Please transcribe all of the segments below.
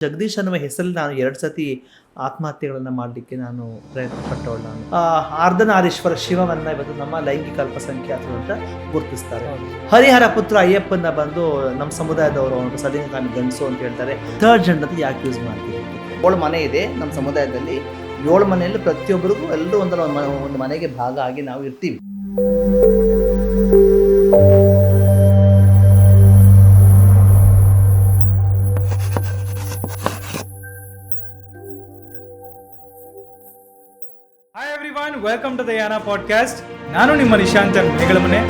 ಜಗದೀಶ್ ಅನ್ನುವ ಹೆಸರಲ್ಲಿ ನಾನು 2 ಸತಿ ಆತ್ಮಹತ್ಯೆಗಳನ್ನು ಮಾಡಲಿಕ್ಕೆ ನಾನು ಪ್ರಯತ್ನ ಪಟ್ಟವಳು. ನಾನು ಅರ್ಧನಾರೀಶ್ವರ ಶಿವವನ್ನ ಇವತ್ತು ನಮ್ಮ ಲೈಂಗಿಕ ಅಲ್ಪಸಂಖ್ಯಾತರು ಅಂತ ಗುರುತಿಸ್ತಾರೆ. ಹರಿಹರ ಪುತ್ರ ಅಯ್ಯಪ್ಪನ ಬಂದು ನಮ್ಮ ಸಮುದಾಯದವರು ಒಂದು ಸಲಿಂಗಕಾಮಿ ಗಂಡಸು ಅಂತ ಹೇಳ್ತಾರೆ. ಥರ್ಡ್ ಜೆಂಡರ್ ಅಂತ ಯಾಕೆ ಯೂಸ್ ಮಾಡ್ತೀವಿ? 7 ಮನೆ ಇದೆ ನಮ್ಮ ಸಮುದಾಯದಲ್ಲಿ. 7 ಮನೆಯಲ್ಲಿ ಪ್ರತಿಯೊಬ್ಬರಿಗೂ ಎಲ್ಲರೂ ಒಂದು ಮನೆಗೆ ಭಾಗ ಆಗಿ ನಾವು ಇರ್ತೀವಿ. Hi everyone, welcome to the Yaana podcast. ನಾನು ನಿಮ್ಮ ನಿಶಾಂತನ್ ಮೇಗಳಮನೆ.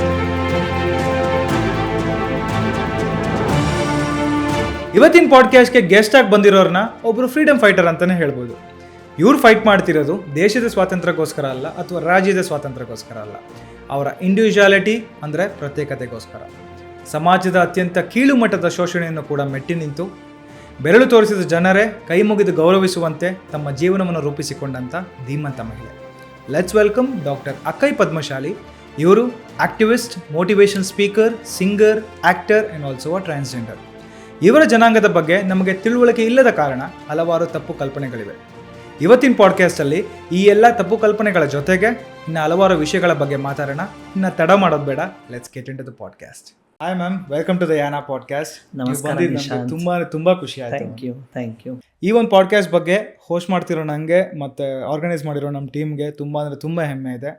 ಇವತ್ತಿನ ಪಾಡ್ಕಾಸ್ಟ್ಗೆ ಗೆಸ್ಟ್ ಆಗಿ ಬಂದಿರೋರ್ನ ಒಬ್ಬರು ಫ್ರೀಡಮ್ ಫೈಟರ್ ಅಂತಾನೆ ಹೇಳ್ಬೋದು. ಇವ್ರು ಫೈಟ್ ಮಾಡ್ತಿರೋದು ದೇಶದ ಸ್ವಾತಂತ್ರ್ಯಕ್ಕೋಸ್ಕರ ಅಲ್ಲ ಅಥವಾ ರಾಜ್ಯದ ಸ್ವಾತಂತ್ರ್ಯಕ್ಕೋಸ್ಕರ ಅಲ್ಲ. ಅವರ ಇಂಡಿವಿಜುವಾಲಿಟಿ ಅಂದರೆ ಪ್ರತ್ಯೇಕತೆಗೋಸ್ಕರ. ಸಮಾಜದ ಅತ್ಯಂತ ಕೀಳು ಮಟ್ಟದ ಶೋಷಣೆಯನ್ನು ಕೂಡ ಮೆಟ್ಟಿ ನಿಂತು ಬೆರಳು ತೋರಿಸಿದ ಜನರೇ ಕೈ ಮುಗಿದು ಗೌರವಿಸುವಂತೆ ತಮ್ಮ ಜೀವನವನ್ನು ರೂಪಿಸಿಕೊಂಡಂಥ ಧೀಮಂತ ಮಹಿಳೆ. Let's welcome doctor Akkai Padmashali. ಇವರು activist, motivation speaker, singer, actor and also a transgender. ಇವರ ಜನಾಂಗದ ಬಗ್ಗೆ ನಮಗೆ ತಿಳುವಳಿಕೆ ಇಲ್ಲದ ಕಾರಣ ಹಲವಾರು ತಪ್ಪು ಕಲ್ಪನೆಗಳಿವೆ. ಇವತ್ತಿನ ಪಾಡ್ಕಾಸ್ಟಲ್ಲಿ ಈ ಎಲ್ಲ ತಪ್ಪು ಕಲ್ಪನೆಗಳ ಜೊತೆಗೆ ಇನ್ನು ಹಲವಾರು ವಿಷಯಗಳ ಬಗ್ಗೆ ಮಾತಾಡೋಣ. ಇನ್ನು ತಡ ಮಾಡೋದು ಬೇಡ, let's get into the podcast. Hi ma'am, welcome to the Yaana podcast. ತುಂಬಾ ಖುಷಿ ಆಯ್ತು. Thank you. ಈ ಒಂದು ಪಾಡ್ಕಾಸ್ಟ್ ಬಗ್ಗೆ ಹೋಸ್ಟ್ ಮಾಡ್ತಿರೋ ನನಗೆ ಮತ್ತು ಆರ್ಗನೈಸ್ ಮಾಡಿರೋ ನಮ್ಮ ಟೀಮ್ಗೆ ತುಂಬ ಹೆಮ್ಮೆ ಇದೆ.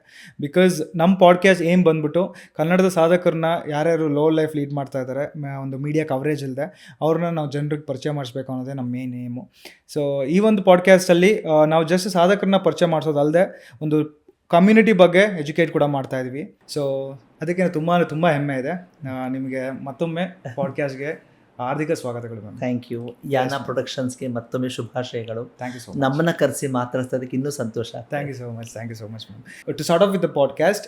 ಬಿಕಾಸ್ ನಮ್ಮ ಪಾಡ್ಕಾಸ್ಟ್ ಏನು ಬಂದ್ಬಿಟ್ಟು ಕನ್ನಡದ ಸಾಧಕರನ್ನ ಯಾರ್ಯಾರು ಲೋ ಲೈಫ್ ಲೀಡ್ ಮಾಡ್ತಾ ಇದ್ದಾರೆ, ಒಂದು ಮೀಡಿಯಾ ಕವರೇಜ್ ಇಲ್ಲದೆ ಅವ್ರನ್ನ ನಾವು ಜನರಿಗೆ ಪರಿಚಯ ಮಾಡಿಸ್ಬೇಕು ಅನ್ನೋದೇ ನಮ್ಮ ಮೇನ್ ಏಮು. ಸೊ ಈ ಒಂದು ಪಾಡ್ಕಾಸ್ಟಲ್ಲಿ ನಾವು ಜಸ್ಟ್ ಸಾಧಕರನ್ನ ಪರಿಚಯ ಮಾಡಿಸೋದಲ್ಲದೆ ಒಂದು ಕಮ್ಯುನಿಟಿ ಬಗ್ಗೆ ಎಜುಕೇಟ್ ಕೂಡ ಮಾಡ್ತಾ ಇದ್ವಿ. ಸೊ ಅದಕ್ಕೆ ತುಂಬ ಹೆಮ್ಮೆ ಇದೆ. ನಿಮಗೆ ಮತ್ತೊಮ್ಮೆ ಪಾಡ್ಕಾಸ್ಟ್ಗೆ ಹಾರ್ದಿಕ ಸ್ವಾಗತಗಳು ಮ್ಯಾಮ್. Thank you. ಯಾನ ಪ್ರೊಡಕ್ಷನ್ಸ್ಗೆ ಮತ್ತೊಮ್ಮೆ ಶುಭಾಶಯಗಳು. Thank you so much. ನಮ್ಮನ್ನ ಕರೆಸಿ ಮಾತಾಡ್ಸೋದಕ್ಕೆ ಇನ್ನೂ ಸಂತೋಷ. Thank you so much ma'am. To start off with the podcast,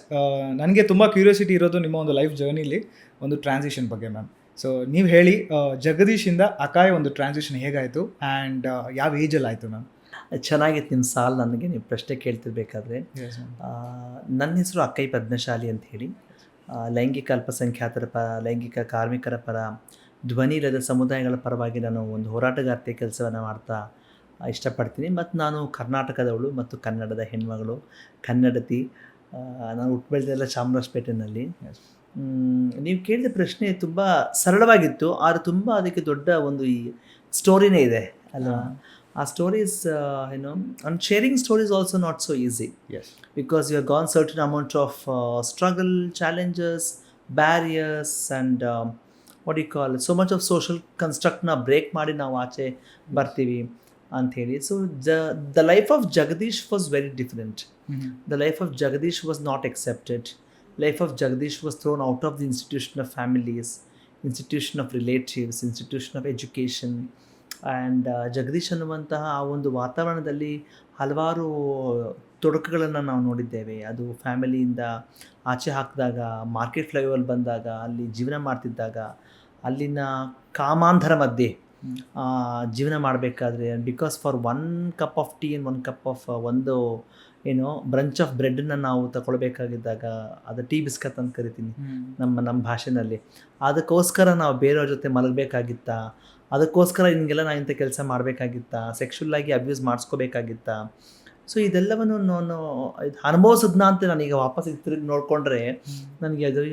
ನನಗೆ ತುಂಬ ಕ್ಯೂರಿಯಾಸಿಟಿ ಇರೋದು ನಿಮ್ಮ ಒಂದು ಲೈಫ್ ಜರ್ನಿಲಿ ಒಂದು ಟ್ರಾನ್ಸಿಷನ್ ಬಗ್ಗೆ ಮ್ಯಾಮ್. ಸೊ ನೀವು ಹೇಳಿ, ಜಗದೀಶಿಂದ ಅಕಾಯ್ ಒಂದು ಟ್ರಾನ್ಸಿಷನ್ ಹೇಗಾಯಿತು ಆ್ಯಂಡ್ ಯಾವ ಏಜಲ್ಲಿ ಆಯಿತು ಮ್ಯಾಮ್? ಚೆನ್ನಾಗಿತ್ತು ನಿಮ್ಮ ಸಾಲ್. ನನಗೆ ನೀವು ಪ್ರಶ್ನೆ ಕೇಳ್ತಿರ್ಬೇಕಾದ್ರೆ, ನನ್ನ ಹೆಸರು ಅಕ್ಕೈ ಪದ್ಮಶಾಲಿ ಅಂತ ಹೇಳಿ. ಲೈಂಗಿಕ ಅಲ್ಪಸಂಖ್ಯಾತರ ಪರ, ಲೈಂಗಿಕ ಕಾರ್ಮಿಕರ ಪರ, ಧ್ವನಿ ಇಲ್ಲದ ಸಮುದಾಯಗಳ ಪರವಾಗಿ ನಾನು ಒಂದು ಹೋರಾಟಗಾರ್ತಿ ಕೆಲಸವನ್ನು ಮಾಡ್ತಾ ಇಷ್ಟಪಡ್ತೀನಿ. ಮತ್ತು ನಾನು ಕರ್ನಾಟಕದವಳು ಮತ್ತು ಕನ್ನಡದ ಹೆಣ್ಮಗಳು, ಕನ್ನಡತಿ. ನಾನು ಹುಟ್ಟು ಬೆಳೆದೆಲ್ಲ ಚಾಮರಾಜಪೇಟೆನಲ್ಲಿ. ನೀವು ಕೇಳಿದ ಪ್ರಶ್ನೆ ತುಂಬ ಸರಳವಾಗಿತ್ತು, ಆದರೆ ತುಂಬ ಅದಕ್ಕೆ ದೊಡ್ಡ ಒಂದು ಈ ಸ್ಟೋರಿನೇ ಇದೆ ಅಲ್ವಾ. ಆ stories and sharing stories also not so easy. Yes. Because you have gone certain amount of struggle, challenges, barriers and what do you call it, so much of social construct na break ಮಾಡಿ ನಾವು ಆಚೆ ಬರ್ತೀವಿ ಅಂಥೇಳಿ. So the life of Jagadish was very different. The life of Jagadish was not accepted. Life of Jagadish was thrown out of the institution of families, institution of relatives, institution of education. And Jagadish ಅನ್ನುವಂತಹ ಆ ಒಂದು ವಾತಾವರಣದಲ್ಲಿ ಹಲವಾರು ತೊಡಕುಗಳನ್ನು ನಾವು ನೋಡಿದ್ದೇವೆ. ಅದು ಫ್ಯಾಮಿಲಿಯಿಂದ ಆಚೆ ಹಾಕಿದಾಗ, ಮಾರ್ಕೆಟ್ ಫ್ಲೈಓವರ್ ಬಂದಾಗ, ಅಲ್ಲಿ ಜೀವನ ಮಾಡ್ತಿದ್ದಾಗ, ಅಲ್ಲಿನ ಕಾಮಾಂಧರ ಮಧ್ಯೆ ಜೀವನ ಮಾಡಬೇಕಾದ್ರೆ, because for 1 cup of tea and 1 cup of ಒಂದು ಬ್ರಂಚ್ ಆಫ್ ಬ್ರೆಡ್ಡನ್ನು ನಾವು ತಗೊಳ್ಬೇಕಾಗಿದ್ದಾಗ, ಅದು ಟೀ ಬಿಸ್ಕತ್ ಅಂತ ಕರಿತೀನಿ ನಮ್ಮ ಭಾಷೆಯಲ್ಲಿ. ಅದಕ್ಕೋಸ್ಕರ ನಾವು ಬೇರೆಯವ್ರ ಜೊತೆ ಮಲಗಬೇಕಾಗಿತ್ತಾ, ಅದಕ್ಕೋಸ್ಕರ ಹಿಂಗೆಲ್ಲ ನಾನು ಇಂಥ ಕೆಲಸ ಮಾಡಬೇಕಾಗಿತ್ತಾ, ಸೆಕ್ಷುವಲ್ಲಾಗಿ ಅಬ್ಯೂಸ್ ಮಾಡಿಸ್ಕೋಬೇಕಾಗಿತ್ತಾ. ಸೊ ಇದೆಲ್ಲವನ್ನು ನಾನು ಅನುಭವಿಸಿದ್ನ ಅಂತ ನಾನೀಗ ವಾಪಸ್ ತಿರುಗಿ ನೋಡಿಕೊಂಡ್ರೆ ನನಗೆ ಅದು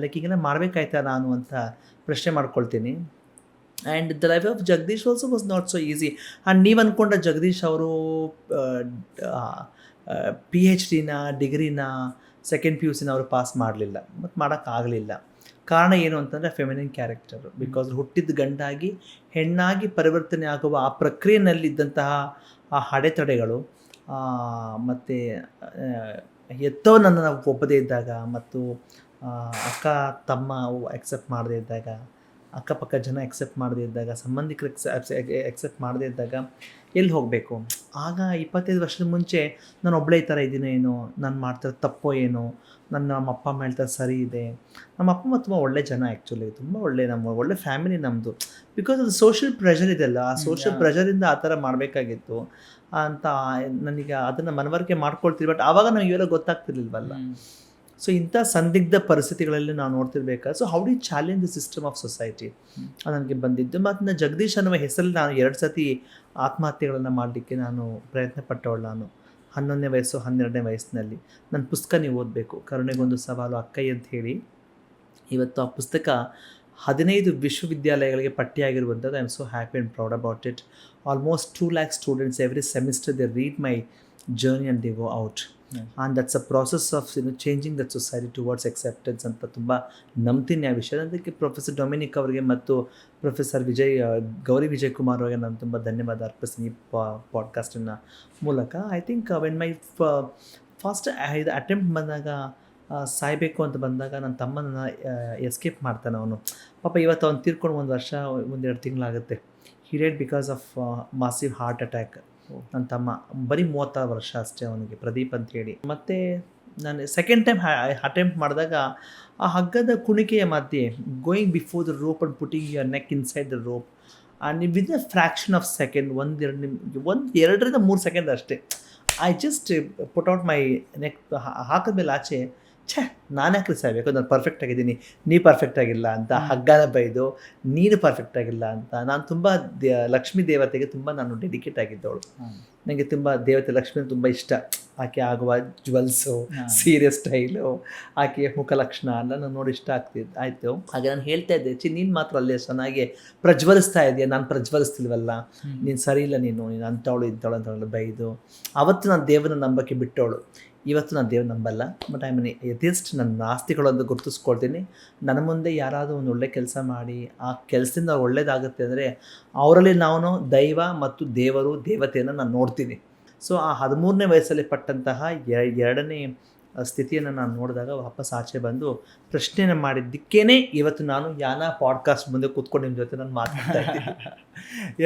ಲೈಕ್ ಈಗೆಲ್ಲ ಮಾಡಬೇಕಾಯ್ತಾ ನಾನು ಅಂತ ಪ್ರಶ್ನೆ ಮಾಡ್ಕೊಳ್ತೀನಿ. And the life of Jagadish also was not so easy. And ನೀವು ಅಂದ್ಕೊಂಡ ಜಗದೀಶ್ ಅವರು PhD ಡಿಗ್ರಿನ ಸೆಕೆಂಡ್ PUC ಅವರು ಪಾಸ್ ಮಾಡಲಿಲ್ಲ ಮತ್ತು ಮಾಡೋಕ್ಕಾಗಲಿಲ್ಲ. ಕಾರಣ ಏನು ಅಂತಂದರೆ ಫೆಮಿನಿನ್ ಕ್ಯಾರೆಕ್ಟರು. ಬಿಕಾಸ್ ಹುಟ್ಟಿದ ಗಂಡಾಗಿ ಹೆಣ್ಣಾಗಿ ಪರಿವರ್ತನೆ ಆಗುವ ಆ ಪ್ರಕ್ರಿಯೆಯಲ್ಲಿದ್ದಂತಹ ಆ ಅಡೆತಡೆಗಳು, ಮತ್ತು ನನ್ನನ್ನು ಒಪ್ಪದೇ ಇದ್ದಾಗ, ಮತ್ತು ಅಕ್ಕ ತಮ್ಮ ಎಕ್ಸೆಪ್ಟ್ ಮಾಡದೇ ಇದ್ದಾಗ, ಅಕ್ಕಪಕ್ಕ ಜನ ಎಕ್ಸೆಪ್ಟ್ ಮಾಡದೇ ಇದ್ದಾಗ, ಸಂಬಂಧಿಕರು ಎಕ್ಸೆಪ್ಟ್ ಮಾಡದೇ ಇದ್ದಾಗ ಎಲ್ಲಿ ಹೋಗಬೇಕು? ಆಗ 25 ವರ್ಷದ ಮುಂಚೆ ನಾನು ಒಬ್ಬಳೇ ಈ ಥರ ಇದ್ದೀನೋ ಏನೋ, ನಾನು ಮಾಡ್ತಾರೆ ತಪ್ಪೋ ಏನೋ, ನಮ್ಮ ಅಪ್ಪ ಅಮ್ಮ ಹೇಳ್ತಾರೆ ಸರಿ ಇದೆ. ನಮ್ಮ ಅಪ್ಪ ಅಮ್ಮ ತುಂಬ ಒಳ್ಳೆ ಜನ, ಆ್ಯಕ್ಚುಲಿ ತುಂಬ ಒಳ್ಳೆ ಫ್ಯಾಮಿಲಿ ನಮ್ಮದು. ಬಿಕಾಸ್ ಅದು ಸೋಷಿಯಲ್ ಪ್ರೆಷರ್ ಇದೆಲ್ಲ, ಆ ಸೋಷಿಯಲ್ ಪ್ರೆಷರಿಂದ ಆ ಥರ ಮಾಡಬೇಕಾಗಿತ್ತು ಅಂತ ನನಗೆ ಅದನ್ನು ಮನವರಿಕೆ ಮಾಡ್ಕೊಳ್ತೀವಿ. ಬಟ್ ಆವಾಗ ನಾವು ಇವೆಲ್ಲ ಗೊತ್ತಾಗ್ತಿರ್ಲಿಲ್ವಲ್ಲ. ಸೊ ಇಂಥ ಸಂದಿಗ್ಧ ಪರಿಸ್ಥಿತಿಗಳಲ್ಲಿ ನಾವು ನೋಡ್ತಿರ್ಬೇಕಾದ್ರೆ, so how do challenge the system of society ನನಗೆ ಬಂದಿದ್ದು. ಮತ್ತು ಜಗದೀಶ್ ಅನ್ನುವ ಹೆಸರಲ್ಲಿ ನಾನು 2 ಸತಿ ಆತ್ಮಹತ್ಯೆಗಳನ್ನು ಮಾಡಲಿಕ್ಕೆ ನಾನು ಪ್ರಯತ್ನ ಪಟ್ಟವಳು. ನಾನು 11ನೇ ವಯಸ್ಸು 12ನೇ ವಯಸ್ಸಿನಲ್ಲಿ. ನನ್ನ ಪುಸ್ತಕ ನೀವು ಓದಬೇಕು, ಕರುಣೆಗೊಂದು ಸವಾಲು ಅಕ್ಕಯ್ಯ ಅಂತ ಹೇಳಿ. ಇವತ್ತು ಆ ಪುಸ್ತಕ 15 ವಿಶ್ವವಿದ್ಯಾಲಯಗಳಿಗೆ ಪಟ್ಟಿಯಾಗಿರುವಂಥದ್ದು. I am so happy and proud about it. Almost 2 lakh students every semester they read my journey and they go out. And that's a process of changing that society towards acceptance ಅಂತ ತುಂಬ ನಂಬ್ತೀನಿ ಆ ವಿಷಯ. ಅದಕ್ಕೆ professor Dominic ಅವರಿಗೆ ಮತ್ತು professor Gauri Vijay Kumar ಅವರಿಗೆ ನಾನು ತುಂಬ ಧನ್ಯವಾದ ಅರ್ಪಿಸ್ತೀನಿ ಈ ಪಾಡ್ಕಾಸ್ಟಿನ ಮೂಲಕ. I think when my first ಇದು ಅಟೆಂಪ್ಟ್ ಬಂದಾಗ, ಸಾಯಬೇಕು ಅಂತ ಬಂದಾಗ, ನನ್ನ ತಮ್ಮನ ಎಸ್ಕೇಪ್ ಮಾಡ್ತಾನೆ ಅವನು. ಪಾಪ ಇವತ್ತು ಅವ್ನು ತೀರ್ಕೊಂಡು 1 ವರ್ಷ 1-2 ತಿಂಗಳಾಗುತ್ತೆ. He died because of massive heart attack. ನನ್ನ ತಮ್ಮ ಬರೀ 36 ವರ್ಷ ಅಷ್ಟೇ ಅವನಿಗೆ, ಪ್ರದೀಪ್ ಅಂತ ಹೇಳಿ. ಮತ್ತು ನಾನು ಸೆಕೆಂಡ್ ಟೈಮ್ ಅಟೆಂಪ್ಟ್ ಮಾಡಿದಾಗ ಆ ಹಗ್ಗದ ಕುಣಿಕೆಯ ಮಧ್ಯೆ going before the rope and putting your neck inside the rope and with a fraction of second, 2 to 3 second ಅಷ್ಟೇ, I just put out my neck. ಹಾಕಿದ್ಮೇಲೆ ಆಚೆ, ನಾನು ಯಾಕೆ ಸಾಯಬೇಕು, ನಾನು ಪರ್ಫೆಕ್ಟ್ ಆಗಿದ್ದೀನಿ, ನೀ ಪರ್ಫೆಕ್ಟ್ ಆಗಿಲ್ಲ ಅಂತ ಹಗ್ಗನ ಬೈದು, ನೀನು ಪರ್ಫೆಕ್ಟ್ ಆಗಿಲ್ಲ ಅಂತ. ನಾನು ತುಂಬ ಲಕ್ಷ್ಮೀ ದೇವತೆಗೆ ತುಂಬ ನಾನು ಡೆಡಿಕೇಟ್ ಆಗಿದ್ದವಳು. ನನಗೆ ತುಂಬ ದೇವತೆ ಲಕ್ಷ್ಮೀ ತುಂಬ ಇಷ್ಟ. ಆಕೆ ಆಗುವ ಜ್ಯುವೆಲ್ಸು, ಸೀರೆ ಸ್ಟೈಲು, ಆಕೆಯ ಮುಖಲಕ್ಷಣ ಎಲ್ಲ ನಾನು ನೋಡಿ ಇಷ್ಟ ಆಯಿತು. ಹಾಗೆ ನಾನು ಹೇಳ್ತಾ ಇದ್ದೆ, ನೀನು ಮಾತ್ರ ಅಲ್ಲೇ ಚೆನ್ನಾಗಿ ಪ್ರಜ್ವಲಿಸ್ತಾ ಇದೆಯಾ, ನಾನು ಪ್ರಜ್ವಲಿಸ್ತಿಲ್ವಲ್ಲ, ನೀನು ಸರಿ ಇಲ್ಲ, ನೀನು ಅಂಥವಳು ಇಂಥವಳು ಅಂತ ಬೈದು. ಅವತ್ತು ನಾನು ದೇವರನ್ನ ನಂಬಕ್ಕೆ ಬಿಟ್ಟವಳು. ಇವತ್ತು ನಾನು ದೇವ್ರು ನಂಬಲ್ಲ. ಬಟ್ ಐ ಮೀನ್ ಎಥಿಸ್ಟ್, ನನ್ನ ಆಸ್ತಿಗಳೊಂದು ಗುರುತಿಸ್ಕೊಳ್ತೀನಿ. ನನ್ನ ಮುಂದೆ ಯಾರಾದರೂ ಒಂದು ಒಳ್ಳೆ ಕೆಲಸ ಮಾಡಿ ಆ ಕೆಲಸದಿಂದ ಒಳ್ಳೇದಾಗುತ್ತೆ ಅಂದರೆ ಅವರಲ್ಲಿ ನಾನು ದೈವ ಮತ್ತು ದೇವತೆಯನ್ನು ನಾನು ನೋಡ್ತೀನಿ. ಸೊ ಆ 13ನೇ ವಯಸ್ಸಲ್ಲಿ ಪಟ್ಟಂತಹ 2ನೇ ಸ್ಥಿತಿಯನ್ನು ನಾನು ನೋಡಿದಾಗ ವಾಪಸ್ ಆಚೆ ಬಂದು ಪ್ರಶ್ನೆಯನ್ನು ಮಾಡಿದ್ದಕ್ಕೇ ಇವತ್ತು ನಾನು ಯಾನ ಪಾಡ್ಕಾಸ್ಟ್ ಮುಂದೆ ಕೂತ್ಕೊಂಡು ನಿಮ್ಮ ಜೊತೆ ನಾನು ಮಾತಾಡ್ತಾ ಇದ್ದೀನಿ.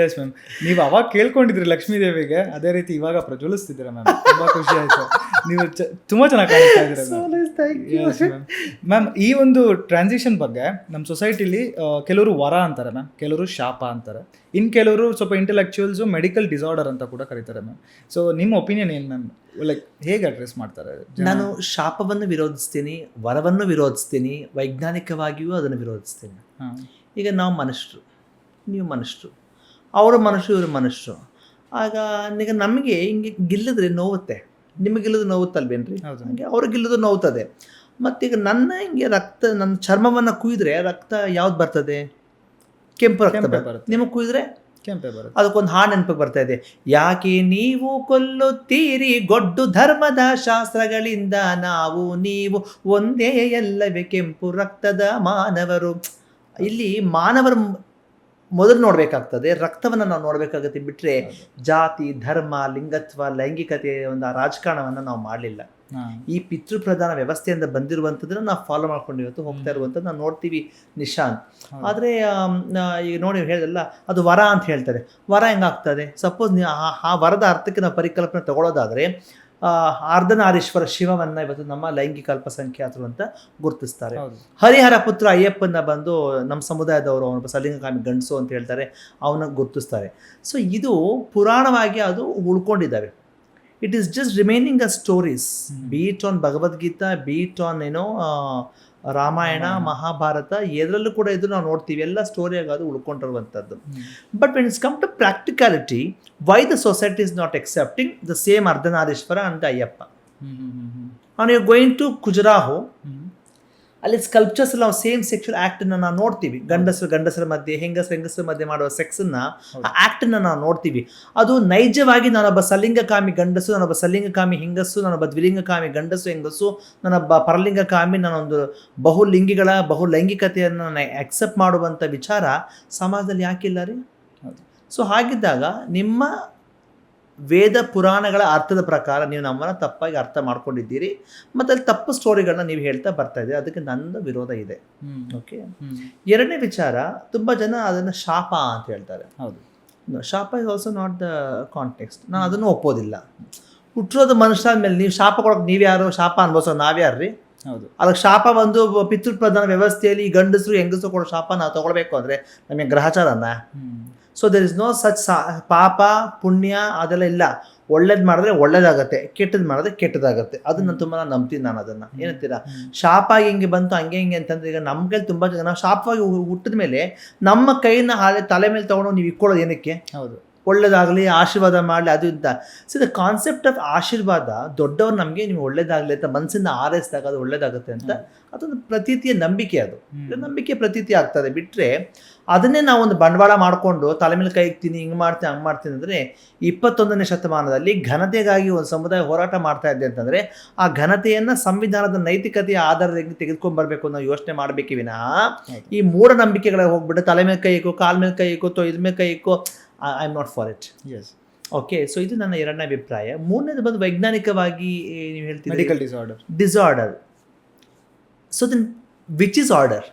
ಎಸ್ ಮ್ಯಾಮ್, ನೀವು ಅವಾಗ ಕೇಳ್ಕೊಂಡಿದ್ರಿ ಲಕ್ಷ್ಮೀ ದೇವಿಗೆ, ಅದೇ ರೀತಿ ಇವಾಗ ಪ್ರಜ್ವಲಿಸ್ತಿದ್ದೀರಾ ಮ್ಯಾಮ್. ತುಂಬ ಖುಷಿ ಆಯಿತು. ನೀವು ತುಂಬ ಚೆನ್ನಾಗಿ ಕಾಣಿಸ್ತಾ ಇದ್ದೀರಾ ಮ್ಯಾಮ್. ಈ ಒಂದು ಟ್ರಾನ್ಸಿಷನ್ ಬಗ್ಗೆ ನಮ್ಮ ಸೊಸೈಟಿಲಿ ಕೆಲವರು ವರ ಅಂತಾರೆ ಮ್ಯಾಮ್, ಕೆಲವರು ಶಾಪ ಅಂತಾರೆ, ಇನ್ನು ಕೆಲವರು ಸ್ವಲ್ಪ ಇಂಟೆಲೆಕ್ಚುಯಲ್ಸು ಮೆಡಿಕಲ್ ಡಿಸಾರ್ಡರ್ ಅಂತ ಕೂಡ ಕರೀತಾರೆ ಮ್ಯಾಮ್. ಸೊ ನಿಮ್ಮ ಒಪಿನಿಯನ್ ಏನು ಮ್ಯಾಮ್? ಲೈಕ್ ಹೇಗೆ ಅಡ್ರೆಸ್ ಮಾಡ್ತಾರೆ? ನಾನು ಶಾಪವನ್ನು ವಿರೋಧಿಸ್ತೀನಿ, ವರವನ್ನು ವಿರೋಧಿಸ್ತೀನಿ, ವೈಜ್ಞಾನಿಕವಾಗಿಯೂ ಅದನ್ನು ವಿರೋಧಿಸ್ತೀನಿ. ಈಗ ನಾವು ಮನುಷ್ಯರು, ನೀವು ಮನುಷ್ಯರು, ಅವರು ಮನುಷ್ಯರು, ಇವರು ಮನುಷ್ಯರು. ಆಗ ಈಗ ನಮಗೆ ಹಿಂಗೆ ಗಿಲ್ಲಿದ್ರೆ ನೋವುತ್ತೆ, ನಿಮಗೆ ಗಿಲ್ಲದು ನೋವುತ್ತಲ್ವೇನ್ರಿ? ಹಾಗೆ ಅವ್ರಿಗೆ ಗಿಲ್ಲದು ನೋವುತ್ತದೆ. ಮತ್ತೀಗ ಹಿಂಗೆ ನನ್ನ ಚರ್ಮವನ್ನು ಕುಯ್ದರೆ ರಕ್ತ ಯಾವ್ದು ಬರ್ತದೆ? ಕೆಂಪು ರಕ್ತ ಬರುತ್ತೆ. ನಿಮಗೆ ಕುಯ್ದರೆ ಕೆಂಪೆ ಬರುತ್ತೆ. ಅದಕ್ಕೊಂದು ಹಾಡು ನೆನಪಿಗೆ ಬರ್ತಾ ಇದೆ, ಯಾಕೆ ನೀವು ಕೊಲ್ಲುತ್ತೀರಿ ಗೊಡ್ಡು ಧರ್ಮದ ಶಾಸ್ತ್ರಗಳಿಂದ, ನೀವು ಒಂದೇ ಎಲ್ಲವೇ ಕೆಂಪು ರಕ್ತದ ಮಾನವರು. ಇಲ್ಲಿ ಮಾನವರು ಮೊದಲು ನೋಡಬೇಕಾಗ್ತದೆ, ರಕ್ತವನ್ನು ನಾವು ನೋಡಬೇಕಾಗುತ್ತೆ. ಬಿಟ್ಟರೆ ಜಾತಿ, ಧರ್ಮ, ಲಿಂಗತ್ವ, ಲೈಂಗಿಕತೆ ಒಂದು ರಾಜಕಾರಣವನ್ನು ನಾವು ಮಾಡಲಿಲ್ಲ. ಈ ಪಿತೃಪ್ರಧಾನ ವ್ಯವಸ್ಥೆಯಿಂದ ಬಂದಿರುವಂಥದ್ದನ್ನು ನಾವು ಫಾಲೋ ಮಾಡ್ಕೊಂಡು ಇವತ್ತು ಹೋಗ್ತಾ ಇರುವಂಥದ್ದು ನಾವು ನೋಡ್ತೀವಿ ನಿಶಾಂತ್. ಆದರೆ ಈಗ ನೋಡಿ ಹೇಳಿದಲ್ಲ, ಅದು ವರ ಅಂತ ಹೇಳ್ತಾರೆ. ವರ ಹೆಂಗಾಗ್ತದೆ? ಸಪೋಸ್ ಆ ವರದ ಅರ್ಥಕ್ಕೆ ನಾವು ಪರಿಕಲ್ಪನೆ ತಗೊಳ್ಳೋದಾದರೆ, ಅರ್ಧನಾರೀಶ್ವರ ಶಿವವನ್ನು ಇವತ್ತು ನಮ್ಮ ಲೈಂಗಿಕ ಅಲ್ಪಸಂಖ್ಯಾತರು ಅಂತ ಗುರುತಿಸ್ತಾರೆ. ಹರಿಹರ ಪುತ್ರ ಅಯ್ಯಪ್ಪನ ಬಂದು ನಮ್ಮ ಸಮುದಾಯದವರು ಅವನು ಸಲಿಂಗಕಾಮಿ ಗಂಡಸು ಅಂತ ಹೇಳ್ತಾರೆ, ಅವನ ಗುರುತಿಸ್ತಾರೆ. ಸೊ ಇದು ಪುರಾಣವಾಗಿ ಅದು ಉಳ್ಕೊಂಡಿದ್ದಾವೆ. It is just remaining a stories, be it on Bhagavad Gita, be it on Ramayana, Mahabharata, ಎದರಲ್ಲೂ ಕೂಡ ಇದು ನಾವು ನೋಡ್ತೀವಿ, ಎಲ್ಲ ಸ್ಟೋರಿಯಾಗಿ ಅದು ಉಳ್ಕೊಂಡಿರುವಂಥದ್ದು. But when it's come to practicality, why the society is not accepting the same Ardhanarishwara and Ayyappa. On you going to Khajuraho, ಅಲ್ಲಿ ಸ್ಕಲ್ಪ್ಚರ್ಸ್ ನಾವು ಸೇಮ್ ಸೆಕ್ಷುವಲ್ ಆ್ಯಕ್ಟನ್ನು ನಾವು ನೋಡ್ತೀವಿ. ಗಂಡಸರ ಮಧ್ಯೆ, ಹೆಂಗಸರ ಮಧ್ಯೆ ಮಾಡುವ ಸೆಕ್ಸನ್ನು, ಆ ಆ್ಯಕ್ಟನ್ನು ನಾವು ನೋಡ್ತೀವಿ. ಅದು ನೈಜವಾಗಿ ನಾನೊಬ್ಬ ಸಲಿಂಗಕಾಮಿ ಗಂಡಸು, ನಾನೊಬ್ಬ ಸಲಿಂಗಕಾಮಿ ಹೆಂಗಸು, ನಾನೊಬ್ಬ ದ್ವಿಲಿಂಗಕಾಮಿ ಗಂಡಸು ಹೆಂಗಸು, ನಾನೊಬ್ಬ ಪರಲಿಂಗಕಾಮಿ, ನಾನೊಂದು ಬಹು ಲೈಂಗಿಕತೆಯನ್ನು ಆಕ್ಸೆಪ್ಟ್ ಮಾಡುವಂಥ ವಿಚಾರ ಸಮಾಜದಲ್ಲಿ ಯಾಕಿಲ್ಲ ರೀ? ಸೊ ಹಾಗಿದ್ದಾಗ ನಿಮ್ಮ ವೇದ ಪುರಾಣಗಳ ಅರ್ಥದ ಪ್ರಕಾರ ನೀವು ನಮ್ಮನ್ನು ತಪ್ಪಾಗಿ ಅರ್ಥ ಮಾಡ್ಕೊಂಡಿದ್ದೀರಿ, ಮತ್ತು ಅಲ್ಲಿ ತಪ್ಪು ಸ್ಟೋರಿಗಳನ್ನ ನೀವು ಹೇಳ್ತಾ ಬರ್ತಾ ಇದ್ದೀರಿ. ಅದಕ್ಕೆ ನನ್ನ ವಿರೋಧ ಇದೆ. ಓಕೆ. 2ನೇ ವಿಚಾರ, ತುಂಬ ಜನ ಅದನ್ನು ಶಾಪ ಅಂತ ಹೇಳ್ತಾರೆ. ಹೌದು, ಶಾಪ is also not the context. ನಾನು ಅದನ್ನು ಒಪ್ಪೋದಿಲ್ಲ. ಹುಟ್ಟಿರೋದು ಮನುಷ್ಯ ಮೇಲೆ ನೀವು ಶಾಪ ಕೊಡೋಕೆ ನೀವ್ಯಾರು? ಶಾಪ ಅನ್ಭವಿಸೋ ನಾವ್ಯಾರ್ರಿ? ಹೌದು. ಅದಕ್ಕೆ ಶಾಪ ಒಂದು ಪಿತೃಪ್ರಧಾನ ವ್ಯವಸ್ಥೆಯಲ್ಲಿ ಗಂಡಸರು ಹೆಂಗಸರು ಕೊಡೋ ಶಾಪ ನಾವು ತಗೊಳ್ಬೇಕು ಅಂದರೆ ನಮಗೆ ಗ್ರಹಚಾರನ? So there is no such ಪಾಪ ಪುಣ್ಯ ಅದೆಲ್ಲ ಇಲ್ಲ. ಒಳ್ಳೇದು ಮಾಡಿದ್ರೆ ಒಳ್ಳೇದಾಗತ್ತೆ, ಕೆಟ್ಟದ್ದು ಮಾಡಿದ್ರೆ ಕೆಟ್ಟದಾಗತ್ತೆ. ಅದನ್ನ ತುಂಬ ನಂಬ್ತೀನಿ ನಾನು ಅದನ್ನು. ಏನಂತೀರಾ, ಶಾಪಾಗಿ ಹಿಂಗೆ ಬಂತು ಹಂಗೆ ಹಿಂಗೆ ಅಂತಂದ್ರೆ, ಈಗ ನಮ್ಮ ಕೈಲಿ ತುಂಬ ಜನ ನಾವು ಶಾಪವಾಗಿ ಹುಟ್ಟಿದ ಮೇಲೆ ನಮ್ಮ ಕೈನ ತಲೆ ಮೇಲೆ ತೊಗೊಂಡು ನೀವು ಇಕ್ಕೊಳ್ಳೋದು ಏನಕ್ಕೆ? ಹೌದು, ಒಳ್ಳೇದಾಗಲಿ, ಆಶೀರ್ವಾದ ಮಾಡಲಿ, ಅದು ಇಂತ. ಸೊ ದ ಕಾನ್ಸೆಪ್ಟ್ ಆಫ್ ಆಶೀರ್ವಾದ, ದೊಡ್ಡವ್ರು ನಮಗೆ ನೀವು ಒಳ್ಳೇದಾಗಲಿ ಅಂತ ಮನಸ್ಸಿಂದ ಆರೈಸಿದಾಗ ಅದು ಒಳ್ಳೇದಾಗುತ್ತೆ ಅಂತ, ಅದೊಂದು ಪ್ರತೀತಿಯ ನಂಬಿಕೆ. ಅದು ನಂಬಿಕೆ ಪ್ರತೀತಿ ಆಗ್ತದೆ. ಬಿಟ್ಟರೆ ಅದನ್ನೇ ನಾವು ಒಂದು ಬಂಡವಾಳ ಮಾಡಿಕೊಂಡು ತಲೆ ಮೇಲೆ ಕೈ ಇಕ್ತೀನಿ, ಹಿಂಗೆ ಮಾಡ್ತೀನಿ ಹಂಗೆ ಮಾಡ್ತೀನಿ ಅಂದರೆ, 21ನೇ ಶತಮಾನದಲ್ಲಿ ಘನತೆಗಾಗಿ ಒಂದು ಸಮುದಾಯ ಹೋರಾಟ ಮಾಡ್ತಾ ಇದೆ ಅಂತಂದರೆ, ಆ ಘನತೆಯನ್ನು ಸಂವಿಧಾನದ ನೈತಿಕತೆಯ ಆಧಾರದಲ್ಲಿ ತೆಗೆದುಕೊಂಡು ಬರಬೇಕು ಅನ್ನೋ ಯೋಚನೆ ಮಾಡಬೇಕೇ ವಿನಃ ಈ ಮೂಢನಂಬಿಕೆಗಳಿಗೆ ಹೋಗ್ಬಿಟ್ಟು ತಲೆ ಮೇಲೆ ಕೈ ಇಕ್ಕೋ, ಕಾಲ ಮೇಲೆ ಕೈ ಇಕ್ಕೋ, ಇದ್ರ ಮೇಲೆ ಕೈ ಇಕ್ಕೋ, I am not for it. Okay, so ಇದು ನನ್ನ ಎರಡನೇ ಅಭಿಪ್ರಾಯ. ಮೂರನೇದು ಬಂದು ವೈಜ್ಞಾನಿಕವಾಗಿ ನೀವು ಹೇಳ್ತೀವಿ medical disorder. So then which is order?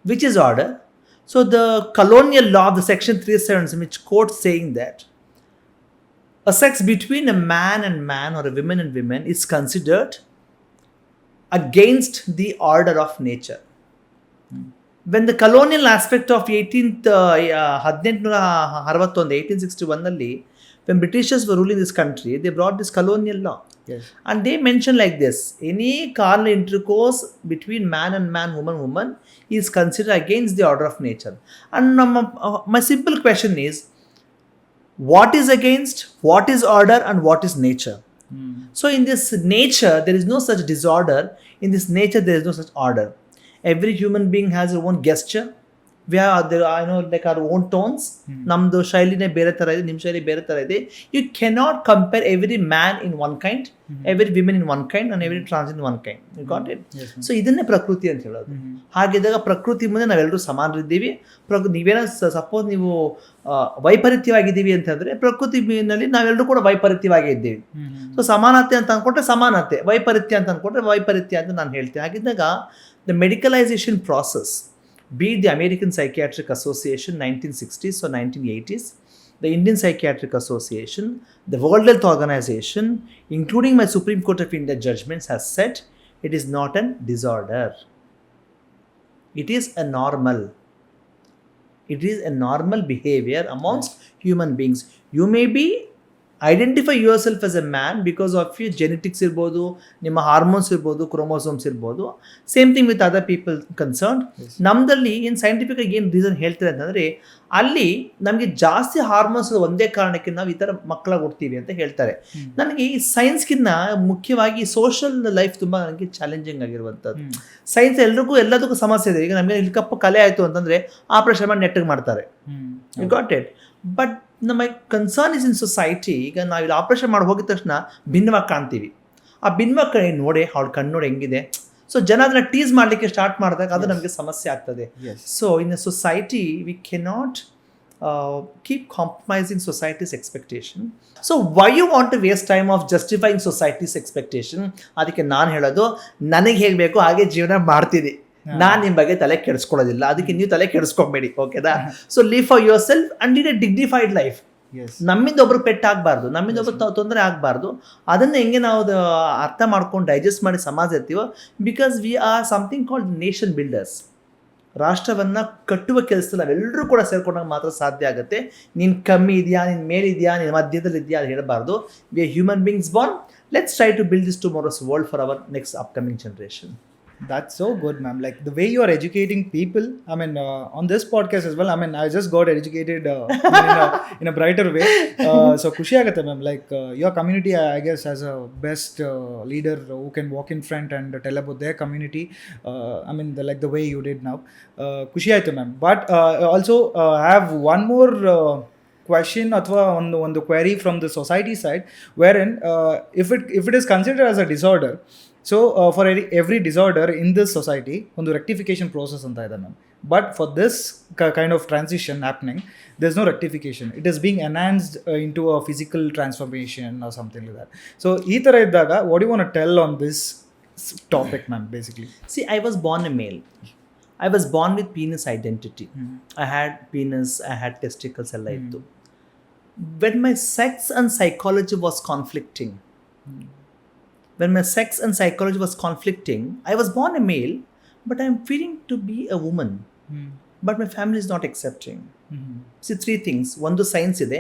Which is order? So the colonial law of the section 370, which quotes saying that a sex between a man and man or a woman and women is considered against the order of nature. When the colonial aspect of 1861 when Britishers were ruling this country, they brought this colonial law. And they mentioned like this: any carnal intercourse between man and man, woman is considered against the order of nature. And my simple question is, what is against, what is order, and what is nature? So in this nature there is no such disorder, in this nature there is no such order. Every human being has their own gesture. We have like our own tones. Namdu ಶೈಲಿನೇ ಬೇರೆ ಥರ ಇದೆ, ನಿಮ್ಮ ಶೈಲಿ ಬೇರೆ ಥರ ಇದೆ. You cannot compare every man in one kind, every women in one kind, and every trans in one kind. You got it? So ಇದನ್ನೇ ಪ್ರಕೃತಿ ಅಂತ ಹೇಳೋದು. ಹಾಗಿದ್ದಾಗ ಪ್ರಕೃತಿ ಮುಂದೆ ನಾವೆಲ್ಲರೂ ಸಮಾನರಿದ್ದೀವಿ. ನೀವೇನೋ ಸಪೋಸ್ ನೀವು ವೈಪರೀತ್ಯವಾಗಿದ್ದೀವಿ ಅಂತಂದರೆ, ಪ್ರಕೃತಿನಲ್ಲಿ ನಾವೆಲ್ಲರೂ ಕೂಡ ವೈಪರೀತ್ಯವಾಗಿ ಇದ್ದೀವಿ. ಸೊ ಸಮಾನತೆ ಅಂತ ಅಂದ್ಕೊಂಡ್ರೆ ಸಮಾನತೆ, ವೈಪರೀತ್ಯ ಅಂತ ಅಂದ್ಕೊಂಡ್ರೆ ವೈಪರೀತ್ಯ ಅಂತ ನಾನು ಹೇಳ್ತೀನಿ. ಹಾಗಿದ್ದಾಗ the medicalisation process, be it the American Psychiatric Association 1960s or 1980s, the Indian Psychiatric Association, the World Health Organization, including my Supreme Court of India judgments, has said it is not a disorder. It is a normal. It is a normal behavior amongst human beings. You may be identify yourself as a man because of you genetics ಇರ್ಬೋದು, ನಿಮ್ಮ hormones ಇರ್ಬೋದು, chromosomes ಇರ್ಬೋದು. Same thing with other people concerned. ನಮ್ಮದಲ್ಲಿ ಏನು ಸೈಂಟಿಫಿಕಾಗಿ ಏನು reason ಹೇಳ್ತಾರೆ ಅಂತಂದರೆ, ಅಲ್ಲಿ ನಮಗೆ ಜಾಸ್ತಿ ಹಾರ್ಮೋನ್ಸ್ ಒಂದೇ ಕಾರಣಕ್ಕೆ ನಾವು ಈ ಥರ ಮಕ್ಕಳಾಗಿ ಹುಡ್ತೀವಿ ಅಂತ ಹೇಳ್ತಾರೆ. ನನಗೆ ಈ ಸೈನ್ಸ್ಗಿನ್ನ ಮುಖ್ಯವಾಗಿ ಸೋಷಲ್ ಲೈಫ್ ತುಂಬ ನನಗೆ ಚಾಲೆಂಜಿಂಗ್ ಆಗಿರುವಂಥದ್ದು. ಸೈನ್ಸ್ ಎಲ್ಲದಕ್ಕೂ ಸಮಸ್ಯೆ ಇದೆ. ಈಗ ನಮಗೆ ಇಲ್ಲಿ ಕಪ್ಪು ಕಲೆ ಆಯಿತು ಅಂತಂದರೆ ಆಪ್ರೇಷನ್ ಮಾಡಿ ನೆಟ್ಟಿಗೆ ಮಾಡ್ತಾರೆ. You got it? ಬಟ್ ನಮ್ಮ ಕನ್ಸರ್ನ್ ಇಸ್ ಇನ್ ಸೊಸೈಟಿ. ಈಗ ನಾವು ಇಲ್ಲಿ ಆಪ್ರೇಷನ್ ಮಾಡಿ ಹೋಗಿದ ತಕ್ಷಣ ಭಿನ್ನವಾಗಿ ಕಾಣ್ತೀವಿ. ಆ ಭಿನ್ನವಾಗಿ ನೋಡಿ, ಅವಳ ಕಣ್ಣು ನೋಡಿ ಹೆಂಗಿದೆ. ಸೊ ಜನ ಅದನ್ನ ಟೀಸ್ ಮಾಡಲಿಕ್ಕೆ ಸ್ಟಾರ್ಟ್ ಮಾಡಿದಾಗ ಅದು ನಮಗೆ ಸಮಸ್ಯೆ ಆಗ್ತದೆ. So in a society we cannot keep compromising society's expectation. So why you want to waste time of justifying society's expectation? ಅದಕ್ಕೆ ನಾನು ಹೇಳೋದು, ನನಗೆ ಹೇಗಬೇಕು ಹಾಗೆ ಜೀವನ ಮಾಡ್ತೀನಿ. ನಾನು ನಿಮ್ಮ ಬಗ್ಗೆ ತಲೆ ಕೆಡಿಸ್ಕೊಳ್ಳೋದಿಲ್ಲ, ಅದಕ್ಕೆ ನೀವು ತಲೆ ಕೆಡಿಸ್ಕೊಬೇಡಿ. ಓಕೆನಾ? So live for yourself and lead a dignified life. ನಮ್ಮಿಂದ ಒಬ್ರು ಪೆಟ್ಟಾಗಬಾರ್ದು, ನಮ್ಮಿಂದ ಒಬ್ರು ತೊಂದರೆ ಆಗಬಾರ್ದು. ಅದನ್ನು ಹೆಂಗೆ ನಾವು ಅರ್ಥ ಮಾಡ್ಕೊಂಡು ಡೈಜೆಸ್ಟ್ ಮಾಡಿ ಸಮಾಜ ಇರ್ತೀವೋ, because we are something called nation builders. ರಾಷ್ಟ್ರವನ್ನು ಕಟ್ಟುವ ಕೆಲಸ ನಾವೆಲ್ಲರೂ ಕೂಡ ಸೇರ್ಕೊಂಡಾಗ ಮಾತ್ರ ಸಾಧ್ಯ ಆಗುತ್ತೆ. ನೀನು ಕಮ್ಮಿ ಇದೆಯಾ, ನೀನು ಮೇಲಿದೆಯಾ, ನೀನು ಮಧ್ಯದಲ್ಲಿ ಇದೆಯಾ ಅದು ಹೇಳಬಾರ್ದು. We are human beings born. Let's try to build this tomorrow's world for our next upcoming generation. That's so good, ma'am. Like the way you are educating people, I mean, on this podcast as well, I mean, I just got educated in a brighter way. So khushi agate, ma'am. Like your community, I guess, has a best leader who can walk in front and tell about their community. I mean, like the way you did now. Khushi aaytu, ma'am. But also, I have one more question athwa on the query from the society side, wherein if it is considered as a disorder, so for every disorder in this society ಒಂದು rectification process ಅಂತ ಇದೆ ma'am. But for this kind of transition happening, there's no rectification. It is being enhanced into a physical transformation or something like that. So ಈ ಥರ ಇದ್ದಾಗ what do you want to tell on this topic, ma'am, basically? See, I was born a male. I was born with penis identity. I had penis, I had testicles ಎಲ್ಲ ಇತ್ತು. When my sex and psychology was conflicting, I was born a male, but I'm feeling to be a woman. But my family is not accepting. See, three things. ಒಂದು science ಇದೆ,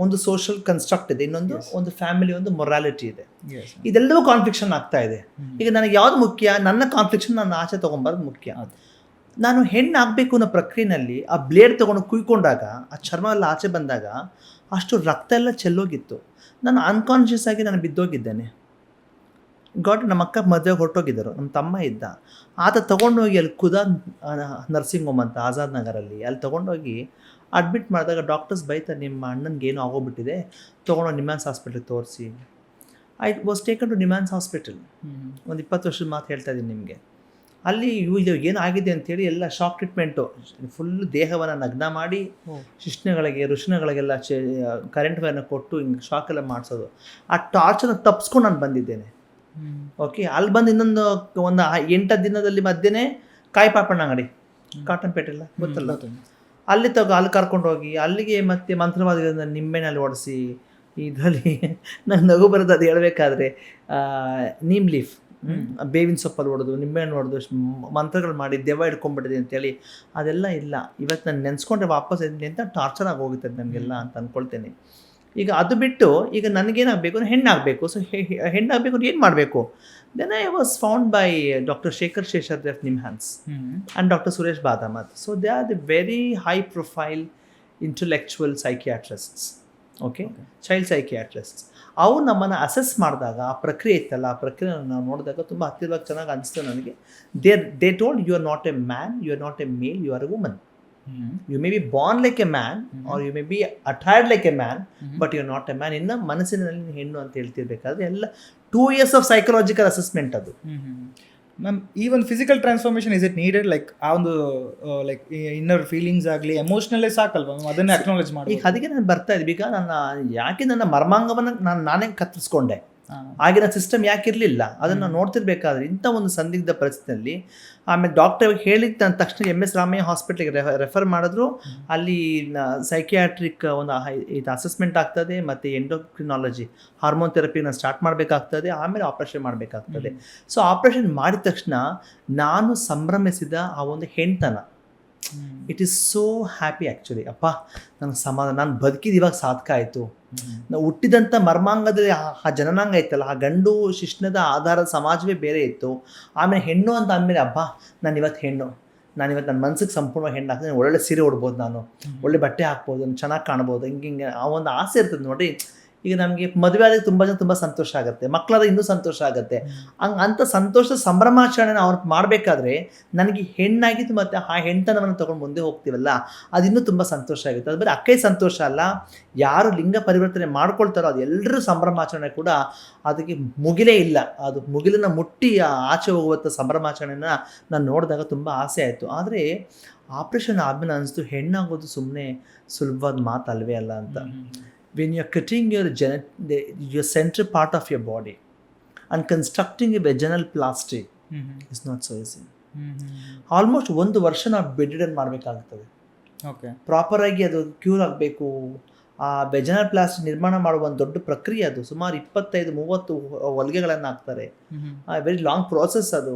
ಒಂದು social construct ಇದೆ, ಇನ್ನೊಂದು ಒಂದು family, ಒಂದು morality ಇದೆ. Yes. ಇದೆಲ್ಲವೂ ಕಾನ್ಫ್ಲಿಕ್ಷನ್ ಆಗ್ತಾ ಇದೆ. ಈಗ ನನಗೆ ಯಾವ್ದು ಮುಖ್ಯ? ನನ್ನ ಕಾನ್ಫ್ಲಿಕ್ಷನ್ ನಾನು ಆಚೆ ತೊಗೊಂಬರೋದು ಮುಖ್ಯ. ನಾನು ಹೆಣ್ಣಾಗಬೇಕು ಅನ್ನೋ ಪ್ರಕ್ರಿಯೆಯಲ್ಲಿ ಆ ಬ್ಲೇಡ್ ತೊಗೊಂಡು ಕುಯ್ಕೊಂಡಾಗ, ಆ ಚರ್ಮ ಎಲ್ಲ ಆಚೆ ಬಂದಾಗ ಅಷ್ಟು ರಕ್ತ ಎಲ್ಲ ಚೆಲ್ಲೋಗಿತ್ತು. ನಾನು ಅನ್ಕಾನ್ಷಿಯಸ್ ಆಗಿ ನಾನು ಬಿದ್ದೋಗಿದ್ದೇನೆ. ನಮ್ಮ ಅಕ್ಕ ಮದುವೆಗೆ ಹೊರಟೋಗಿದ್ದರು, ನಮ್ಮ ತಮ್ಮ ಇದ್ದ, ಆತ ತೊಗೊಂಡೋಗಿ ಅಲ್ಲಿ ನರ್ಸಿಂಗ್ ಹೋಮ್ ಅಂತ ಆಜಾದ್ ನಗರಲ್ಲಿ ಅಲ್ಲಿ ತೊಗೊಂಡೋಗಿ ಅಡ್ಮಿಟ್ ಮಾಡಿದಾಗ ಡಾಕ್ಟರ್ಸ್ ಬೈತಾರೆ, ನಿಮ್ಮ ಅಣ್ಣನಿಗೆ ಏನೋ ಆಗೋಗ್ಬಿಟ್ಟಿದೆ, ತೊಗೊಂಡೋಗಿ ನಿಮ್ಯಾನ್ಸ್ ಹಾಸ್ಪಿಟ್ಲಿಗೆ ತೋರಿಸಿ. I was taken to NIMHANS hospital. ಒಂದು 20 ವರ್ಷದ ಮಾತು ಹೇಳ್ತಾ ಇದ್ದೀನಿ ನಿಮಗೆ. ಅಲ್ಲಿ ಇದು ಏನಾಗಿದೆ ಅಂತೇಳಿ ಎಲ್ಲ ಶಾಕ್ ಟ್ರೀಟ್ಮೆಂಟು, ಫುಲ್ ದೇಹವನ್ನು ನಗ್ನ ಮಾಡಿ ಋಷಿಗಳಿಗೆಲ್ಲ ಕರೆಂಟ್ ವೈರ್ನ ಕೊಟ್ಟು ಹಿಂಗೆ ಶಾಕೆಲ್ಲ ಮಾಡಿಸೋದು. ಆ ಟಾರ್ಚನ್ನು ತಪ್ಪಿಸ್ಕೊಂಡು ನಾನು ಬಂದಿದ್ದೇನೆ. ಓಕೆ, ಅಲ್ಲಿ ಬಂದು ಇನ್ನೊಂದು 8 ದಿನದಲ್ಲಿ ಮಧ್ಯೆ ಕಾಯಿ ಪಾಪಣ್ಣ ಅಂಗಡಿ ಕಾಟನ್ಪೇಟೆಲ್ಲ ಗೊತ್ತಲ್ಲ, ಅಲ್ಲಿ ಕರ್ಕೊಂಡು ಹೋಗಿ ಅಲ್ಲಿಗೆ ಮತ್ತೆ ಮಂತ್ರವಾದ ನಿಂಬೆನಲ್ಲಿ ಓಡಿಸಿ, ಇದರಲ್ಲಿ ನಂಗೆ ನಗು ಬರೋದು ಅದು ಹೇಳ್ಬೇಕಾದ್ರೆ, ನೀಮ್ ಲೀಫ್ ಬೇವಿನ ಸೊಪ್ಪಲ್ಲಿ ಹೊಡೆದು ನಿಂಬೆಹಣ್ಣು ಹೊಡೆದು ಮಂತ್ರಗಳು ಮಾಡಿ ದೆವ್ವ ಹಿಡ್ಕೊಂಡ್ಬಿಟ್ಟಿದೆ ಅಂತೇಳಿ ಅದೆಲ್ಲ ಇಲ್ಲ. ಇವತ್ತು ನಾನು ನೆನೆಸ್ಕೊಂಡ್ರೆ ವಾಪಸ್ ಎಂತ ಟಾರ್ಚರ್ ಆಗಿ ಹೋಗುತ್ತೆ ನನಗೆಲ್ಲ ಅಂತ ಅಂದ್ಕೊಳ್ತೇನೆ. ಈಗ ಅದು ಬಿಟ್ಟು ಈಗ ನನಗೇನಾಗಬೇಕು, ಹೆಣ್ಣಾಗಬೇಕು. ಸೊ ಹೆಣ್ಣಾಗಬೇಕು ಅಂದ್ರೆ ಏನು ಮಾಡಬೇಕು? Then I was found by doctor Shekhar Seshadri of NIMHANS and doctor Suresh Badamath. So they are the very high profile intellectual psychiatrists. Okay, child psychiatrists. ಅವು ನಮ್ಮನ್ನು ಅಸೆಸ್ ಮಾಡಿದಾಗ ಆ ಪ್ರಕ್ರಿಯೆ ಇತ್ತಲ್ಲ, ಆ ಪ್ರಕ್ರಿಯೆ ನಾವು ನೋಡಿದಾಗ ತುಂಬ ಹತ್ತಿರವಾಗಿ ಚೆನ್ನಾಗಿ ಅನಿಸ್ತು ನನಗೆ. They told you are not a man, you are not a male, you are a woman. You may be born like a man or you may be attired like a man, but you are not a man. ಇನ್ನು ಮನಸ್ಸಿನಲ್ಲಿ ಹೆಣ್ಣು ಅಂತ ಹೇಳ್ತಿರ್ಬೇಕಾದ್ರೆ ಎಲ್ಲ 2 years of psychological assessment ಅದು. Ma'am, ಈ ಒಂದು physical transformation is it needed? Like ಆ ಒಂದು ಲೈಕ್ ಇನ್ನರ್ ಫೀಲಿಂಗ್ಸ್ ಆಗಲಿ ಎಮೋಷ್ನಲ್ಲೇ ಸಾಕಲ್ವಾ ಮ್ಯಾಮ್ ಅದನ್ನೇ ಅಕ್ನಾಲೇಜ್ ಮಾಡಿ? ಈಗ ಅದಕ್ಕೆ ನಾನು ಬರ್ತಾ ಇದ್ದೆ. ಈಗ ನನ್ನ ಮರ್ಮಾಂಗವನ್ನು ನಾನೇ ಕತ್ತರಿಸ್ಕೊಂಡೆ. ಆಗಿನ ಸಿಸ್ಟಮ್ ಯಾಕಿರಲಿಲ್ಲ ಅದನ್ನು ನೋಡ್ತಿರ್ಬೇಕಾದ್ರೆ ಇಂಥ ಒಂದು ಸಂದಿಗ್ಧ ಪರಿಸ್ಥಿತಿಯಲ್ಲಿ ಆಮೇಲೆ ಡಾಕ್ಟರ್ ಹೇಳಿದ ತಕ್ಷಣ MS ರಾಮಯ್ಯ ಹಾಸ್ಪಿಟ್ಲಿಗೆ ರೆಫರ್ ಮಾಡಿದ್ರು. ಅಲ್ಲಿ ಸೈಕಿಯಾಟ್ರಿಕ್ ಒಂದು ಇದು ಅಸೆಸ್ಮೆಂಟ್ ಆಗ್ತದೆ, ಮತ್ತು ಎಂಡೋಕ್ರಿನಾಲಜಿ ಹಾರ್ಮೋನ್ ಥೆರಪಿನ ಸ್ಟಾರ್ಟ್ ಮಾಡಬೇಕಾಗ್ತದೆ, ಆಮೇಲೆ ಆಪ್ರೇಷನ್ ಮಾಡಬೇಕಾಗ್ತದೆ. ಸೊ ಆಪ್ರೇಷನ್ ಮಾಡಿದ ತಕ್ಷಣ ನಾನು ಸಂಭ್ರಮಿಸಿದ ಆ ಒಂದು ಹೆಣ್ತನ, it is so happy actually. ಅಪ್ಪ ನನಗೆ ಸಮಾಧಾನ, ನಾನು ಬದುಕಿದ ಇವಾಗ ಸಾಧಕ ಆಯಿತು. ನಾವು ಹುಟ್ಟಿದಂಥ ಮರ್ಮಾಂಗದಲ್ಲಿ ಆ ಜನನಾಂಗ ಇತ್ತಲ್ಲ, ಆ ಗಂಡು ಶಿಶ್ನದ ಆಧಾರದ ಸಮಾಜವೇ ಬೇರೆ ಇತ್ತು. ಆಮೇಲೆ ಹೆಣ್ಣು ಅಂತ ಅಂದಮೇಲೆ ಹಬ್ಬ ನಾನಿವತ್ತು ಹೆಣ್ಣು, ನಾನಿವತ್ತು ನನ್ನ ಮನಸ್ಸಿಗೆ ಸಂಪೂರ್ಣವಾಗಿ ಹೆಣ್ಣು ಹಾಕ್ತೀನಿ, ಒಳ್ಳೆ ಸೀರೆ ಉಡ್ಬೋದು, ನಾನು ಒಳ್ಳೆ ಬಟ್ಟೆ ಹಾಕ್ಬೋದು, ಚೆನ್ನಾಗಿ ಕಾಣ್ಬೋದು, ಹಿಂಗೆ ಆ ಒಂದು ಆಸೆ ಇರ್ತದೆ ನೋಡಿ. ಈಗ ನಮಗೆ ಮದುವೆ ಆದಾಗ ತುಂಬ ಸಂತೋಷ ಆಗುತ್ತೆ, ಮಕ್ಕಳಾದ ಇನ್ನೂ ಸಂತೋಷ ಆಗುತ್ತೆ. ಅಂಥ ಸಂತೋಷದ ಸಂಭ್ರಮಾಚರಣೆನ ಅವ್ರು ಮಾಡಬೇಕಾದ್ರೆ ನನಗೆ ಹೆಣ್ಣಾಗಿತ್ತು, ಮತ್ತು ಆ ಹೆಣ್ತನವನ್ನು ತೊಗೊಂಡು ಮುಂದೆ ಹೋಗ್ತೀವಲ್ಲ ಅದು ಇನ್ನೂ ತುಂಬ ಸಂತೋಷ ಆಗುತ್ತೆ. ಅದು ಬರೀ ಅಕ್ಕೈ ಸಂತೋಷ ಅಲ್ಲ, ಯಾರು ಲಿಂಗ ಪರಿವರ್ತನೆ ಮಾಡ್ಕೊಳ್ತಾರೋ ಅದು ಎಲ್ಲರೂ ಸಂಭ್ರಮಾಚರಣೆ ಕೂಡ ಅದಕ್ಕೆ ಮುಗಿಲೇ ಇಲ್ಲ. ಅದು ಮುಗಿಲನ್ನು ಮುಟ್ಟಿ ಆಚೆ ಹೋಗುವಂಥ ಸಂಭ್ರಮಾಚರಣೆನ ನಾನು ನೋಡಿದಾಗ ತುಂಬ ಆಸೆ ಆಯಿತು. ಆದರೆ ಆಪ್ರೇಷನ್ ಆದಮೇಲೆ ಅನಿಸ್ತು ಹೆಣ್ಣಾಗೋದು ಸುಮ್ಮನೆ ಸುಲಭವಾದ ಮಾತಲ್ವೇ ಅಲ್ಲ ಅಂತ. When you're cutting your central part of your body and constructing a vaginal plasty is not so easy. Almost 1 ವರ್ಷ ನಾವು ಬೆಡ್ ರಿಡನ್ ಮಾಡಬೇಕಾಗ್ತದೆ. ಓಕೆ, ಪ್ರಾಪರಾಗಿ ಅದು ಕ್ಯೂರ್ ಆಗಬೇಕು. ಆ ವೆಜನಲ್ ಪ್ಲಾಸ್ಟಿ ನಿರ್ಮಾಣ ಮಾಡುವ ಒಂದು ದೊಡ್ಡ ಪ್ರಕ್ರಿಯೆ ಅದು. ಸುಮಾರು 25-30 ಹೊಲಿಗೆಗಳನ್ನು ಹಾಕ್ತಾರೆ. ವೆರಿ ಲಾಂಗ್ ಪ್ರೋಸೆಸ್ ಅದು.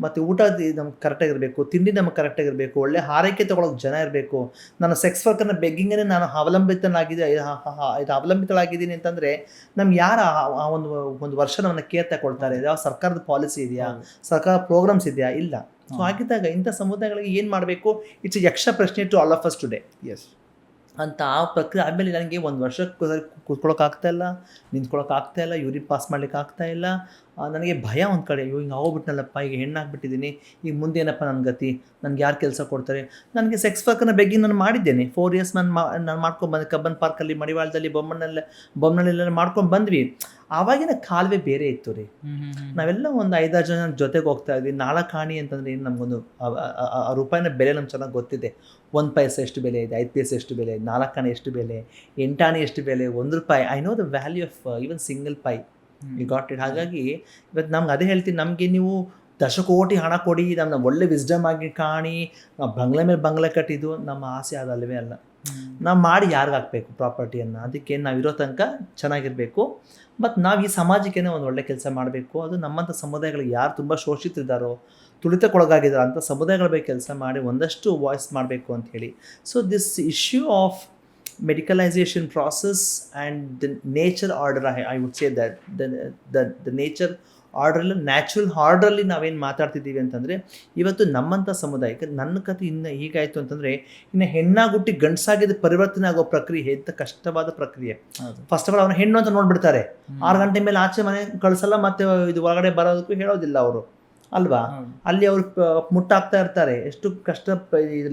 ಮತ್ತು ಊಟ ನಮ್ಗೆ ಕರೆಕ್ಟಾಗಿರಬೇಕು, ತಿಂಡಿ ನಮಗೆ ಕರೆಕ್ಟಾಗಿರಬೇಕು, ಒಳ್ಳೆ ಆರೈಕೆ ತೊಗೊಳೋಕೆ ಜನ ಇರಬೇಕು. ನಾನು ಸೆಕ್ಸ್ ವರ್ಕನ್ನು ಬೆಗ್ಗಿಂಗೇ ನಾನು ಅವಲಂಬಿತಳಾಗಿದ್ದೀನಿ ಅಂತಂದರೆ ನಮ್ಗೆ ಯಾರು ಆ ಒಂದು ವರ್ಷ ನಮ್ಮನ್ನು ಕೇರ್ ತಗೊಳ್ತಾರೆ? ಯಾವ ಸರ್ಕಾರದ ಪಾಲಿಸಿ ಇದೆಯಾ, ಸರ್ಕಾರ ಪ್ರೋಗ್ರಾಮ್ಸ್ ಇದೆಯಾ? ಇಲ್ಲ. ಸೊ ಆಗಿದ್ದಾಗ ಇಂಥ ಸಮುದಾಯಗಳಿಗೆ ಏನು ಮಾಡಬೇಕು? ಇಟ್ಸ್ ಯಕ್ಷ ಪ್ರಶ್ನೆ to all of us today. Yes ಅಂತ ಆ ಪ್ರಕ್ರಿಯೆ ಆದಮೇಲೆ ನನಗೆ 1 ವರ್ಷ ಕೂತ್ಕೊಳ್ಳೋಕ್ಕಾಗ್ತಾಯಿಲ್ಲ, ನಿಂತ್ಕೊಳ್ಳೋಕ್ಕಾಗ್ತಾಯಿಲ್ಲ, ಯೂರಿನ್ ಪಾಸ್ ಮಾಡ್ಲಿಕ್ಕೆ ಆಗ್ತಾಯಿಲ್ಲ. ನನಗೆ ಭಯ ಒಂದು ಕಡೆ, ಹಿಂಗೆ ಆಗೋಗ್ಬಿಟ್ನಲ್ಲಪ್ಪ, ಈಗ ಹೆಣ್ಣಾಗ್ಬಿಟ್ಟಿದ್ದೀನಿ, ಈಗ ಮುಂದೇನಪ್ಪ ನನ್ನ ಗತಿ, ನನಗೆ ಯಾರು ಕೆಲಸ ಕೊಡ್ತಾರೆ? ನನಗೆ ಸೆಕ್ಸ್ ವರ್ಕನ್ನು ಬೆಗ್ಗಿ ನಾನು ಮಾಡಿದ್ದೇನೆ 4 years. ನಾನು ಮಾಡ್ಕೊಂಡು ಬಂದೆ ಕಬ್ಬನ್ ಪಾರ್ಕಲ್ಲಿ, ಮಡಿವಾಳದಲ್ಲಿ, ಬೊಮ್ಮನಳ್ಳಿಲೆಲ್ಲ ಮಾಡ್ಕೊಂಡು ಬಂದ್ವಿ. ಆವಾಗಿನ ಕಾಲವೇ ಬೇರೆ ಇತ್ತು ರೀ. ನಾವೆಲ್ಲ ಒಂದು 5-6 ಜನ ಜೊತೆಗೆ ಹೋಗ್ತಾ ಇದ್ವಿ. ನಾಳಕಾಣಿ ಅಂತಂದರೆ ಏನು, ನಮಗೊಂದು ಆ ರೂಪಾಯಿನ ಬೆಲೆ ನಮ್ಗೆ ಚೆನ್ನಾಗಿ ಗೊತ್ತಿದೆ. 1 ಪೈಸೆ ಎಷ್ಟು ಬೆಲೆ ಇದೆ, 5 ಪೈಸೆ ಎಷ್ಟು ಬೆಲೆ, 4 ಆಣೆ ಎಷ್ಟು ಬೆಲೆ, 8 ಆಣೆ ಎಷ್ಟು ಬೆಲೆ, 1 ರೂಪಾಯಿ. I know the value of even single pie. You got it. ಹಾಗಾಗಿ ಇವತ್ತು ನಮ್ಗೆ ಅದೇ ಹೇಳ್ತೀನಿ, ನಮಗೆ ನೀವು ದಶಕೋಟಿ ಹಣ ಕೊಡಿ, ನಮ್ಮ ಒಳ್ಳೆ ವಿಸ್ಡಮ್ ಆಗಿ ಕಾಣಿ, ಬಂಗ್ಲೆ ಮೇಲೆ ಬಂಗ್ಲೆ ಕಟ್ಟಿದ್ದು ನಮ್ಮ ಆಸೆ ಅದಲ್ವೇ ಅಲ್ಲ. ನಾವು ಮಾಡಿ ಯಾರಿಗೆ ಹಾಕಬೇಕು ಪ್ರಾಪರ್ಟಿಯನ್ನು? ಅದಕ್ಕೆ ನಾವು ಇರೋ ತನಕ ಚೆನ್ನಾಗಿರಬೇಕು. ಮತ್ತು ನಾವು ಈ ಸಮಾಜಕ್ಕೇ ಒಂದು ಒಳ್ಳೆ ಕೆಲಸ ಮಾಡಬೇಕು. ಅದು ನಮ್ಮಂಥ ಸಮುದಾಯಗಳಿಗೆ ಯಾರು ತುಂಬ ಶೋಷಿತರಿದ್ದಾರೋ, ತುಳಿತಕ್ಕೊಳಗಾಗಿದ್ದಾರೋ ಅಂಥ ಸಮುದಾಯಗಳ ಬಗ್ಗೆ ಕೆಲಸ ಮಾಡಿ ಒಂದಷ್ಟು ವಾಯ್ಸ್ ಮಾಡಬೇಕು ಅಂತ ಹೇಳಿ. So this issue of medicalization process and the nature order, I would say that the nature ಆರ್ಡ್ರಲ್ಲಿ ನ್ಯಾಚುರಲ್ ಆರ್ಡ್ರಲ್ಲಿ ನಾವೇನು ಮಾತಾಡ್ತಿದ್ದೀವಿ ಅಂತಂದರೆ, ಇವತ್ತು ನಮ್ಮಂಥ ಸಮುದಾಯಕ್ಕೆ ನನ್ನ ಕತೆ ಇನ್ನು ಹೀಗಾಯಿತು ಅಂತಂದರೆ, ಇನ್ನು ಹೆಣ್ಣಾಗುಟ್ಟಿ ಗಂಡಸಾಗಿದ್ದು ಪರಿವರ್ತನೆ ಆಗೋ ಪ್ರಕ್ರಿಯೆ ಎಂಥ ಕಷ್ಟವಾದ ಪ್ರಕ್ರಿಯೆ. ಫಸ್ಟ್ ಆಫ್ ಆಲ್ ಅವ್ರನ್ನ ಹೆಣ್ಣು ಅಂತ ನೋಡ್ಬಿಡ್ತಾರೆ, 6 ಗಂಟೆ ಮೇಲೆ ಆಚೆ ಮನೆ ಕಳಿಸಲ್ಲ, ಮತ್ತು ಇದು ಒಳಗಡೆ ಬರೋದಕ್ಕೂ ಹೇಳೋದಿಲ್ಲ ಅವರು, ಅಲ್ವಾ? ಅಲ್ಲಿ ಅವರು ಮುಟ್ಟಾಗ್ತಾ ಇರ್ತಾರೆ, ಎಷ್ಟು ಕಷ್ಟ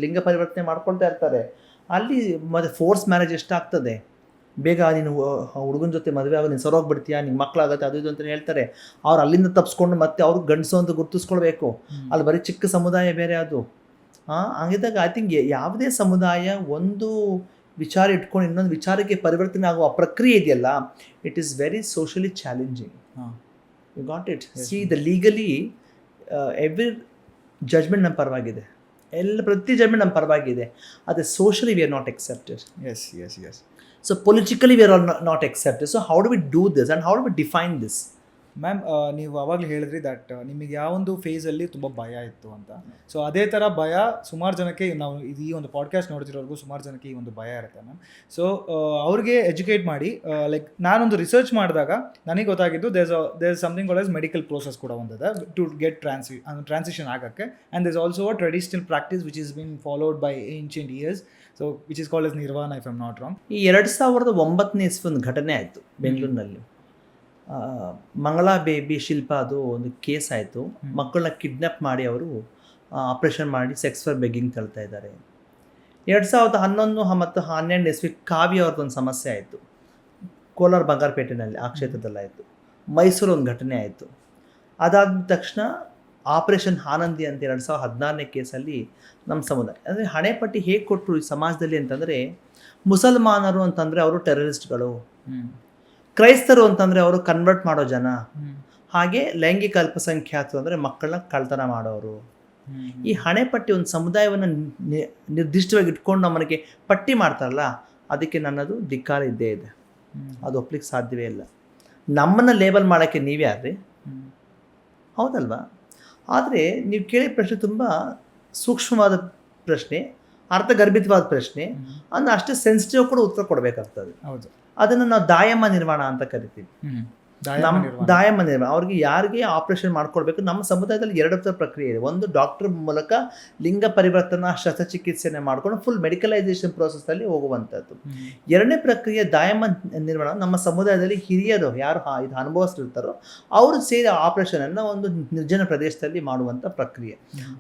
ಲಿಂಗ ಪರಿವರ್ತನೆ ಮಾಡ್ಕೊಳ್ತಾ ಇರ್ತಾರೆ. ಅಲ್ಲಿ ಮತ್ತು ಫೋರ್ಸ್ ಮ್ಯಾರೇಜ್ ಎಷ್ಟಾಗ್ತದೆ, ಬೇಗ ನೀನು ಹುಡುಗನ ಜೊತೆ ಮದುವೆ ಆಗೋ, ನೀನು ಸರೋಗ್ಬಿಡ್ತೀಯಾ, ನಿಂಗೆ ಮಕ್ಕಳಾಗುತ್ತೆ, ಅದು ಇದು ಅಂತ ಹೇಳ್ತಾರೆ. ಅವ್ರು ಅಲ್ಲಿಂದ ತಪ್ಪಿಸ್ಕೊಂಡು ಮತ್ತೆ ಅವ್ರು ಗಂಡಸು ಅಂತ ಗುರುತಿಸ್ಕೊಳ್ಬೇಕು. ಅಲ್ಲಿ ಬರೀ ಚಿಕ್ಕ ಸಮುದಾಯ ಬೇರೆ ಅದು. ಹಂಗಿದ್ದಾಗ ಐ ಥಿಂಕ್ ಯಾವುದೇ ಸಮುದಾಯ ಒಂದು ವಿಚಾರ ಇಟ್ಕೊಂಡು ಇನ್ನೊಂದು ವಿಚಾರಕ್ಕೆ ಪರಿವರ್ತನೆ ಆಗುವ ಪ್ರಕ್ರಿಯೆ ಇದೆಯಲ್ಲ, it is very socially challenging. You got it. See the legally every judgment ನಮ್ಮ ಪರವಾಗಿದೆ, ಪ್ರತಿ ಜಜ್ಮೆಂಟ್ ನಮ್ಮ ಪರವಾಗಿದೆ. ಅದೇ socially we are not accepted. Yes. So politically we are all not accepted. So how do we do this and how do we define this? Ma'am, ನೀವು ಆವಾಗಲೇ ಹೇಳಿದ್ರಿ that ನಿಮಗೆ ಯಾವೊಂದು ಫೇಸಲ್ಲಿ ತುಂಬ ಭಯ ಇತ್ತು ಅಂತ. ಸೊ ಅದೇ ಥರ ಭಯ ಸುಮಾರು ಜನಕ್ಕೆ, ನಾವು ಈ ಒಂದು ಪಾಡ್ಕಾಸ್ಟ್ ನೋಡ್ತಿರೋರ್ಗೂ ಸುಮಾರು ಜನಕ್ಕೆ ಈ ಒಂದು ಭಯ ಇರುತ್ತೆ ಮ್ಯಾಮ್. ಸೊ ಅವ್ರಿಗೆ ಎಜುಕೇಟ್ ಮಾಡಿ, ಲೈಕ್ ನಾನೊಂದು ರಿಸರ್ಚ್ ಮಾಡಿದಾಗ ನನಗೆ ಗೊತ್ತಾಗಿದ್ದು there something called as medical process ಕೂಡ ಒಂದಿದೆ ಟು ಗೆಟ್ ಟ್ರಾನ್ಸಿಷನ್ ಆಗೋಕ್ಕೆ. And there also a traditional practice which is been followed by ancient years, so which is called as Nirvana, if I am not wrong. ಈ 2009ನೇ ಇಸ್ವಿ ಒಂದು ಘಟನೆ ಆಯಿತು ಬೆಂಗಳೂರಿನಲ್ಲಿ. ಮಂಗಳಾ ಬೇಬಿ ಶಿಲ್ಪ, ಅದು ಒಂದು ಕೇಸ್ ಆಯಿತು. ಮಕ್ಕಳನ್ನ ಕಿಡ್ನಾಪ್ ಮಾಡಿ ಅವರು ಆಪ್ರೇಷನ್ ಮಾಡಿ ಸೆಕ್ಸ್ ಫಾರ್ ಬೆಗ್ಗಿಂಗ್ ತಳ್ತಾ ಇದ್ದಾರೆ. 2011 ಮತ್ತು 12 ಇಸ್ವಿ ಕಾವ್ಯ ಅವ್ರದ್ದೊಂದು ಸಮಸ್ಯೆ ಆಯಿತು, ಕೋಲಾರ ಬಂಗಾರಪೇಟೆನಲ್ಲಿ, ಆ ಕ್ಷೇತ್ರದಲ್ಲಾಯಿತು. ಮೈಸೂರು ಒಂದು ಘಟನೆ ಆಯಿತು. ಅದಾದ ತಕ್ಷಣ ಆಪರೇಷನ್ ಆನಂದಿ ಅಂತ 2016ನೇ ಕೇಸಲ್ಲಿ ನಮ್ಮ ಸಮುದಾಯ, ಅಂದರೆ ಹಣೆಪಟ್ಟಿ ಹೇಗೆ ಕೊಟ್ಟರು ಈ ಸಮಾಜದಲ್ಲಿ ಅಂತಂದರೆ, ಮುಸಲ್ಮಾನರು ಅಂತಂದರೆ ಅವರು ಟೆರರಿಸ್ಟ್ಗಳು, ಕ್ರೈಸ್ತರು ಅಂತಂದರೆ ಅವರು ಕನ್ವರ್ಟ್ ಮಾಡೋ ಜನ, ಹಾಗೆ ಲೈಂಗಿಕ ಅಲ್ಪಸಂಖ್ಯಾತರು ಅಂದರೆ ಮಕ್ಕಳನ್ನ ಕಳ್ತನ ಮಾಡೋರು. ಈ ಹಣೆಪಟ್ಟಿ ಒಂದು ಸಮುದಾಯವನ್ನು ನಿರ್ದಿಷ್ಟವಾಗಿ ಇಟ್ಕೊಂಡು ನಮ್ಮನಿಗೆ ಪಟ್ಟಿ ಮಾಡ್ತಾರಲ್ಲ, ಅದಕ್ಕೆ ನನ್ನದು ಧಿಕ್ಕಾರ ಇದ್ದೇ ಇದೆ. ಅದು ಒಪ್ಲಿಕ್ಕೆ ಸಾಧ್ಯವೇ ಇಲ್ಲ. ನಮ್ಮನ್ನು ಲೇಬಲ್ ಮಾಡೋಕ್ಕೆ ನೀವ್ಯಾರ್ರಿ? ಹೌದಲ್ವಾ? ಆದರೆ ನೀವು ಕೇಳಿದ ಪ್ರಶ್ನೆ ತುಂಬ ಸೂಕ್ಷ್ಮವಾದ ಪ್ರಶ್ನೆ, ಅರ್ಥಗರ್ಭಿತವಾದ ಪ್ರಶ್ನೆ, ಅಂದರೆ ಅಷ್ಟೇ ಸೆನ್ಸಿಟಿವ್ ಕೂಡ ಉತ್ತರ ಕೊಡಬೇಕಾಗ್ತದೆ. ಹೌದು. ಅದನ್ನು ನಾವು ದಾಯಮ್ಮ ನಿರ್ಮಾಣ ಅಂತ ಕರಿತೀವಿ. ದಾಯಮ್ಮ ನಿರ್ಮಾಣ, ಅವ್ರಿಗೆ ಯಾರಿಗೆ ಆಪರೇಷನ್ ಮಾಡ್ಕೊಳ್ಬೇಕು. ನಮ್ಮ ಸಮುದಾಯದಲ್ಲಿ 2 ಥರ ಪ್ರಕ್ರಿಯೆ ಇದೆ. ಒಂದು ಡಾಕ್ಟರ್ ಮೂಲಕ ಲಿಂಗ ಪರಿವರ್ತನಾ ಶಸ್ತ್ರಚಿಕಿತ್ಸೆಯನ್ನು ಮಾಡ್ಕೊಂಡು ಫುಲ್ ಮೆಡಿಕಲೈಸೇಷನ್ ಪ್ರೋಸೆಸ್ನಲ್ಲಿ ಹೋಗುವಂಥದ್ದು. 2ನೇ ಪ್ರಕ್ರಿಯೆ ದಾಯಮ್ಮ ನಿರ್ಮಾಣ. ನಮ್ಮ ಸಮುದಾಯದಲ್ಲಿ ಹಿರಿಯರು ಯಾರು ಇದು ಅನುಭವಿಸ್ತಿರ್ತಾರೋ ಅವರು ಸೇರಿ ಆಪರೇಷನನ್ನು ಒಂದು ನಿರ್ಜನ ಪ್ರದೇಶದಲ್ಲಿ ಮಾಡುವಂಥ ಪ್ರಕ್ರಿಯೆ.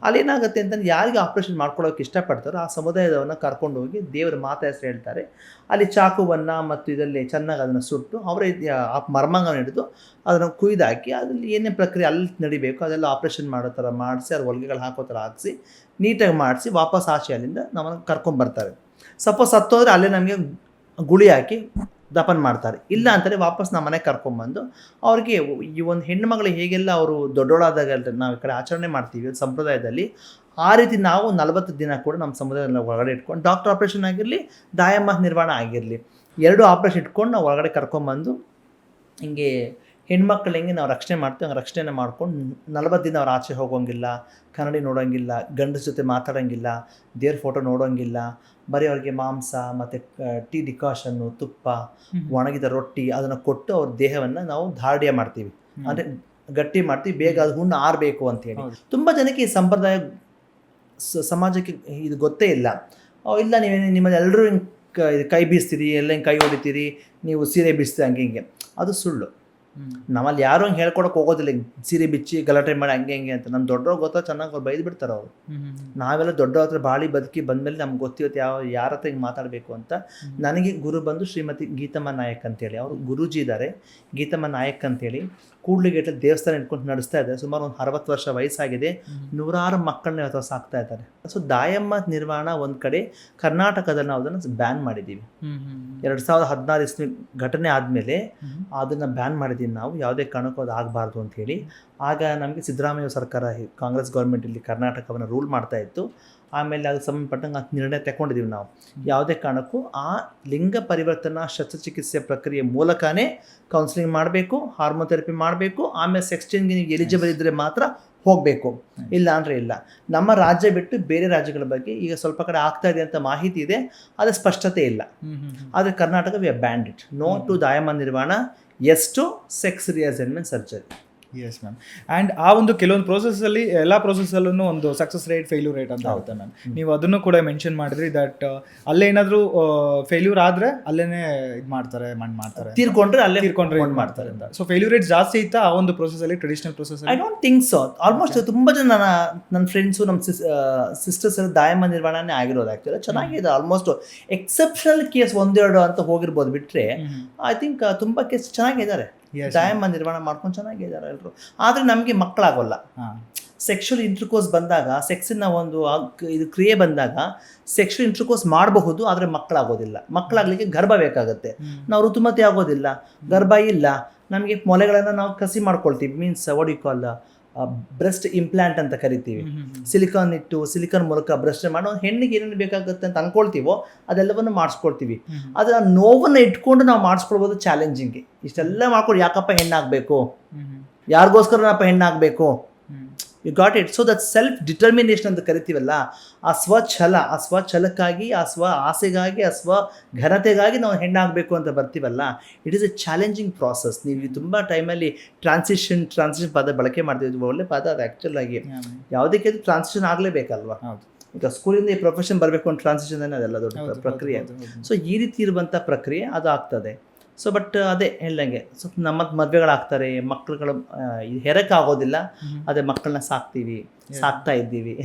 ಅಲ್ಲೇನಾಗುತ್ತೆ ಅಂತಂದ್ರೆ, ಯಾರಿಗೆ ಆಪರೇಷನ್ ಮಾಡ್ಕೊಳ್ಳೋಕೆ ಇಷ್ಟಪಡ್ತಾರೋ ಆ ಸಮುದಾಯದವನ್ನ ಕರ್ಕೊಂಡು ಹೋಗಿ ದೇವರ ಮಾತಾ ಹೆಸರು ಹೇಳ್ತಾರೆ, ಅಲ್ಲಿ ಚಾಕುವನ್ನು ಮತ್ತು ಇದರಲ್ಲಿ ಚೆನ್ನಾಗಿ ಅದನ್ನು ಸುಟ್ಟು ಅವರೇ ಮರ್ಮಾಂಗವನ್ನು ಹಿಡಿದು ಅದನ್ನು ಕುಯ್ದಾಕಿ ಅದರಲ್ಲಿ ಏನೇ ಪ್ರಕ್ರಿಯೆ ಅಲ್ಲಿ ನಡಿಬೇಕು ಅದೆಲ್ಲ ಆಪ್ರೇಷನ್ ಮಾಡೋ ಥರ ಮಾಡಿಸಿ, ಅದು ಹೊಲಿಗೆಗಳು ಹಾಕೋ ಥರ ಹಾಕಿಸಿ ನೀಟಾಗಿ ಮಾಡಿಸಿ ವಾಪಸ್ ಆಚೆ ಅಲ್ಲಿಂದ ನಮ್ಮನ್ನು ಕರ್ಕೊಂಬರ್ತಾರೆ. ಸಪೋಸ್ ಸತ್ತೋದ್ರೆ ಅಲ್ಲೇ ನಮಗೆ ಗುಳಿ ಹಾಕಿ ದಫನ್ ಮಾಡ್ತಾರೆ. ಇಲ್ಲ ಅಂತಾರೆ ವಾಪಸ್ ನಮ್ಮ ಮನೆಗೆ ಕರ್ಕೊಂಬಂದು ಅವ್ರಿಗೆ ಈ ಒಂದು ಹೆಣ್ಣು ಮಗಳು ಹೇಗೆಲ್ಲ ಅವರು ದೊಡ್ಡೋಳಾದಾಗ ನಾವು ಈ ಕಡೆ ಆಚರಣೆ ಮಾಡ್ತೀವಿ ಸಂಪ್ರದಾಯದಲ್ಲಿ, ಆ ರೀತಿ ನಾವು 40 ದಿನ ಕೂಡ ನಮ್ಮ ಸಮುದಾಯದಲ್ಲಿ ಒಳಗಡೆ ಇಟ್ಕೊಂಡು ಡಾಕ್ಟರ್ ಆಪ್ರೇಷನ್ ಆಗಿರಲಿ, ದಾಯಮ್ಮ ನಿರ್ಮಾಣ ಆಗಿರಲಿ, 2 ಆಪ್ರೇಷನ್ ಇಟ್ಕೊಂಡು ನಾವು ಒಳಗಡೆ ಕರ್ಕೊಂಬಂದು ಹಿಂಗೆ ಹೆಣ್ಮಕ್ಳು ಹೆಂಗೆ ನಾವು ರಕ್ಷಣೆ ಮಾಡ್ತೀವಿ ಹಂಗೆ ರಕ್ಷಣೆ ಮಾಡ್ಕೊಂಡು 40 ದಿನ ಅವ್ರು ಆಚೆ ಹೋಗೋಂಗಿಲ್ಲ, ಕನ್ನಡಿ ನೋಡೋಂಗಿಲ್ಲ, ಗಂಡಸ ಜೊತೆ ಮಾತಾಡೋಂಗಿಲ್ಲ, ದೇವ್ರ ಫೋಟೋ ನೋಡೋಂಗಿಲ್ಲ, ಬರೀ ಅವ್ರಿಗೆ ಮಾಂಸ ಮತ್ತು ಟೀ ಡಿಕಾಷನ್ನು, ತುಪ್ಪ, ಒಣಗಿದ ರೊಟ್ಟಿ ಅದನ್ನು ಕೊಟ್ಟು ಅವ್ರ ದೇಹವನ್ನು ನಾವು ಧಾರ್ಢ್ಯ ಮಾಡ್ತೀವಿ, ಅಂದರೆ ಗಟ್ಟಿ ಮಾಡ್ತೀವಿ, ಬೇಗ ಅದು ಹುಣ್ಣು ಆರಬೇಕು ಅಂತೇಳಿ. ತುಂಬ ಜನಕ್ಕೆ ಈ ಸಂಪ್ರದಾಯ ಸಮಾಜಕ್ಕೆ ಇದು ಗೊತ್ತೇ ಇಲ್ಲ. ಇಲ್ಲ ನಿಮ್ಮಲ್ಲಿ ಎಲ್ಲರೂ ಹಿಂಗೆ ಕೈ ಬೀಸ್ತೀರಿ, ಎಲ್ಲ ಹಿಂಗೆ ಕೈ ಹೊಡಿತೀರಿ, ನೀವು ಸೀರೆ ಬೀಸ್ತೀರಿ, ಹಂಗೆ ಹಿಂಗೆ. ಅದು ಸುಳ್ಳು. ನಮ್ಮಲ್ಲಿ ಯಾರು ಹಂಗೆ ಹೇಳ್ಕೊಡಕ್ಕೆ ಹೋಗೋದಿಲ್ಲ, ಸೀರೆ ಬಿಚ್ಚಿ ಗಲಾಟೆ ಮಾಡಿ ಹಂಗೆ ಹಿಂಗೆ ಅಂತ. ನಮ್ಮ ದೊಡ್ಡವ್ರು ಗೊತ್ತಾ ಚೆನ್ನಾಗಿ ಅವ್ರು ಬೈದು ಬಿಡ್ತಾರೆ ಅವರು. ನಾವೆಲ್ಲ ದೊಡ್ಡವ್ರ ಹತ್ರ ಬಾಳಿ ಬದುಕಿ ಬಂದಮೇಲೆ ನಮ್ಗೆ ಗೊತ್ತಿರುತ್ತೆ ಯಾರ ಹತ್ರ ಹಿಂಗೆ ಮಾತಾಡಬೇಕು ಅಂತ. ನನಗೆ ಗುರು ಬಂದು ಶ್ರೀಮತಿ ಗೀತಮ್ಮ ನಾಯಕ್ ಅಂತೇಳಿ, ಅವರು ಗುರೂಜಿ ಇದ್ದಾರೆ, ಗೀತಮ್ಮ ನಾಯಕ್ ಅಂತೇಳಿ, ಕೂಡ್ಲಿಗೇಟಲ್ಲಿ ದೇವಸ್ಥಾನ ಇಟ್ಕೊಂಡು ನಡೆಸ್ತಾ ಇದ್ದಾರೆ. ಸುಮಾರು ಒಂದು 60 ವರ್ಷ ವಯಸ್ಸಾಗಿದೆ, 100 ಮಕ್ಕಳನ್ನ ಅಥವಾ ಸಾಕ್ತಾ ಇದ್ದಾರೆ. ಸೊ ದಾಯಮ್ಮ ನಿರ್ಮಾಣ ಒಂದು ಕಡೆ ಕರ್ನಾಟಕದಲ್ಲಿ ನಾವು ಅದನ್ನು ಬ್ಯಾನ್ ಮಾಡಿದ್ದೀವಿ. 2016 ಇಸ್ವಿ ಘಟನೆ ಆದಮೇಲೆ ಅದನ್ನು ಬ್ಯಾನ್ ಮಾಡಿದ್ದೀವಿ ನಾವು, ಯಾವುದೇ ಕಾರಣಕ್ಕೂ ಅದು ಆಗಬಾರ್ದು ಅಂಥೇಳಿ. ಆಗ ನಮಗೆ ಸಿದ್ದರಾಮಯ್ಯ ಸರ್ಕಾರ, ಕಾಂಗ್ರೆಸ್ ಗೌರ್ಮೆಂಟ್ ಇಲ್ಲಿ ಕರ್ನಾಟಕವನ್ನು ರೂಲ್ ಮಾಡ್ತಾ ಇತ್ತು. ಆಮೇಲೆ ಅದಕ್ಕೆ ಸಂಬಂಧಪಟ್ಟಂಗೆ ನಿರ್ಣಯ ತಗೊಂಡಿದ್ದೀವಿ ನಾವು, ಯಾವುದೇ ಕಾರಣಕ್ಕೂ ಆ ಲಿಂಗ ಪರಿವರ್ತನಾ ಶಸ್ತ್ರಚಿಕಿತ್ಸೆ ಪ್ರಕ್ರಿಯೆ ಮೂಲಕನೇ ಕೌನ್ಸಿಲಿಂಗ್ ಮಾಡಬೇಕು, ಹಾರ್ಮೋನ್ ಥೆರಪಿ ಮಾಡಬೇಕು, ಆಮೇಲೆ ಸೆಕ್ಸ್ ಚೇಂಜ್ಗೆ ನೀವು ಎಲಿಜಿಬಲ್ ಇದ್ದರೆ ಮಾತ್ರ ಹೋಗಬೇಕು, ಇಲ್ಲ ಅಂದರೆ ಇಲ್ಲ. ನಮ್ಮ ರಾಜ್ಯ ಬಿಟ್ಟು ಬೇರೆ ರಾಜ್ಯಗಳ ಬಗ್ಗೆ ಈಗ ಸ್ವಲ್ಪ ಕಡೆ ಆಗ್ತಾ ಇದೆ ಅಂತ ಮಾಹಿತಿ ಇದೆ, ಆದರೆ ಸ್ಪಷ್ಟತೆ ಇಲ್ಲ. ಆದರೆ Karnataka we are banned it. No to ದಾಯಮ Nirvana, yes to sex reassignment surgery. Yes ma'am. And ಆ ಒಂದು ಕೆಲವೊಂದು ಪ್ರೋಸೆಸ್ಸಲ್ಲಿ ಎಲ್ಲ ಪ್ರೋಸೆಸ್ಸಲ್ಲೂ ಒಂದು ಸಕ್ಸಸ್ ರೇಟ್ ಫೇಲ್ಯೂರ್ ರೇಟ್ ಅಂತ ಆಗುತ್ತೆ ಮ್ಯಾಮ್. ನೀವು ಅದನ್ನು ಕೂಡ ಮೆನ್ಷನ್ ಮಾಡಿದ್ರಿ ದಟ್ ಅಲ್ಲೇನಾದರೂ ಫೇಲ್ಯೂರ್ ಆದರೆ ಅಲ್ಲೇ ಇದು ಮಾಡ್ತಾರೆ ತೀರ್ಕೊಂಡ್ರೆ ಮಾಡ್ತಾರೆ ಅಂತ. ಸೊ ಫೇಲ್ಯೂರ್ ರೇಟ್ ಜಾಸ್ತಿ ಇತ್ತಾ ಆ ಒಂದು ಪ್ರೋಸೆಸ್ಸಲ್ಲಿ, traditional process? I don't think so. Almost ತುಂಬ ಜನ ನನ್ನ ಫ್ರೆಂಡ್ಸು, ನಮ್ಮ ಸಿಸ್ಟರ್ಸ್ ಎಲ್ಲ ದಾಯಮ ನಿರ್ವಹಣೆ ಆಗಿರೋದು ಆ್ಯಕ್ಚುಲಿ ಚೆನ್ನಾಗಿದೆ. ಆಲ್ಮೋಸ್ಟ್ ಎಕ್ಸೆಪ್ಷನಲ್ ಕೇಸ್ ಒಂದೆರಡು ಅಂತ ಹೋಗಿರ್ಬೋದು ಬಿಟ್ಟರೆ ಐ ಥಿಂಕ್ ತುಂಬ ಕೇಸ್ ಚೆನ್ನಾಗಿದ್ದಾರೆ, ದಾಯಮ ನಿರ್ವಹಣೆ ಮಾಡ್ಕೊಂಡು ಚೆನ್ನಾಗಿದ್ದಾರೆ ಎಲ್ಲರೂ. ಆದರೆ ನಮಗೆ ಮಕ್ಕಳಾಗೋಲ್ಲ. ಸೆಕ್ಷುವಲ್ ಇಂಟರ್ಕೋರ್ಸ್ ಬಂದಾಗ, ಸೆಕ್ಸಿನ ಒಂದು ಇದು ಕ್ರಿಯೆ ಬಂದಾಗ ಸೆಕ್ಷುವಲ್ ಇಂಟರ್ಕೋರ್ಸ್ ಮಾಡಬಹುದು, ಆದರೆ ಮಕ್ಕಳಾಗೋದಿಲ್ಲ. ಮಕ್ಕಳಾಗಲಿಕ್ಕೆ ಗರ್ಭ ಬೇಕಾಗುತ್ತೆ. ನಾವು ಋತುಮತಿ ಆಗೋದಿಲ್ಲ, ಗರ್ಭ ಇಲ್ಲ, ನಮಗೆ ಮೊಲೆಗಳನ್ನು ನಾವು ಕಸಿ ಮಾಡ್ಕೊಳ್ತೀವಿ. Means what you call breast implant ಅಂತ ಕರಿತೀವಿ. ಸಿಲಿಕಾನ್ ಇಟ್ಟು ಸಿಲಿಕಾನ್ ಮೂಲಕ ಬ್ರೆಸ್ಟ್ ಮಾಡೋ ಹೆಣ್ಣಿಗೆ ಏನೇನು ಬೇಕಾಗುತ್ತೆ ಅಂತ ಅನ್ಕೊಳ್ತೀವೋ ಅದೆಲ್ಲವನ್ನು ಮಾಡಿಸ್ಕೊಳ್ತೀವಿ. ಆದರೆ ಆ ನೋವನ್ನು ಇಟ್ಕೊಂಡು ನಾವು ಮಾಡಿಸ್ಕೊಳ್ಬೋದು ಚಾಲೆಂಜಿಂಗ್ಗೆ. ಇಷ್ಟೆಲ್ಲ ಮಾಡ್ಕೊಂಡು ಯಾಕಪ್ಪ ಹೆಣ್ಣಾಗಬೇಕು, ಯಾರಿಗೋಸ್ಕರನಪ್ಪ ಹೆಣ್ಣಾಗಬೇಕು, you got it. So that self determination ಅಂತ ಕರಿತೀವಲ್ಲ, ಆ ಸ್ವಚ್ಛಲಕ್ಕಾಗಿ, ಆ ಸ್ವ ಆಸೆಗಾಗಿ, ಆ ಸ್ವ ಘನತೆಗಾಗಿ ನಾವು ಹೆಣ್ಣಾಗಬೇಕು ಅಂತ ಬರ್ತೀವಲ್ಲ, it is a challenging process. ನೀವು ತುಂಬ ಟೈಮಲ್ಲಿ ಟ್ರಾನ್ಸಿಷನ್ ಪದ ಬಳಕೆ ಮಾಡ್ತೀವಿ, ಒಳ್ಳೆ ಪದ ಅದು ಆ್ಯಕ್ಚುಲ್ ಆಗಿ. ಯಾವುದಕ್ಕೆ ಟ್ರಾನ್ಸಿಷನ್ ಆಗಲೇಬೇಕಲ್ವಾ. ಈಗ ಸ್ಕೂಲಿಂದ ಈ ಪ್ರೊಫೆಷನ್ ಬರಬೇಕು ಅಂತ ಟ್ರಾನ್ಸಿಷನ್ ಅದೆಲ್ಲ ದೊಡ್ಡ ಪ್ರಕ್ರಿಯೆ. ಸೊ ಈ ರೀತಿ ಇರುವಂಥ ಪ್ರಕ್ರಿಯೆ ಅದು ಆಗ್ತದೆ. ಸೊ ಬಟ್ ಅದೇ ಹೇಳ್ದಂಗೆ, ಸೊ ನಮ್ಮ ಮದುವೆಗಳಾಗ್ತಾರೆ, ಮಕ್ಕಳುಗಳು ಹೆರಕಾಗೋದಿಲ್ಲ, ಅದೇ ಮಕ್ಕಳನ್ನ ಸಾಕ್ತಾ ಇದ್ದೀವಿ.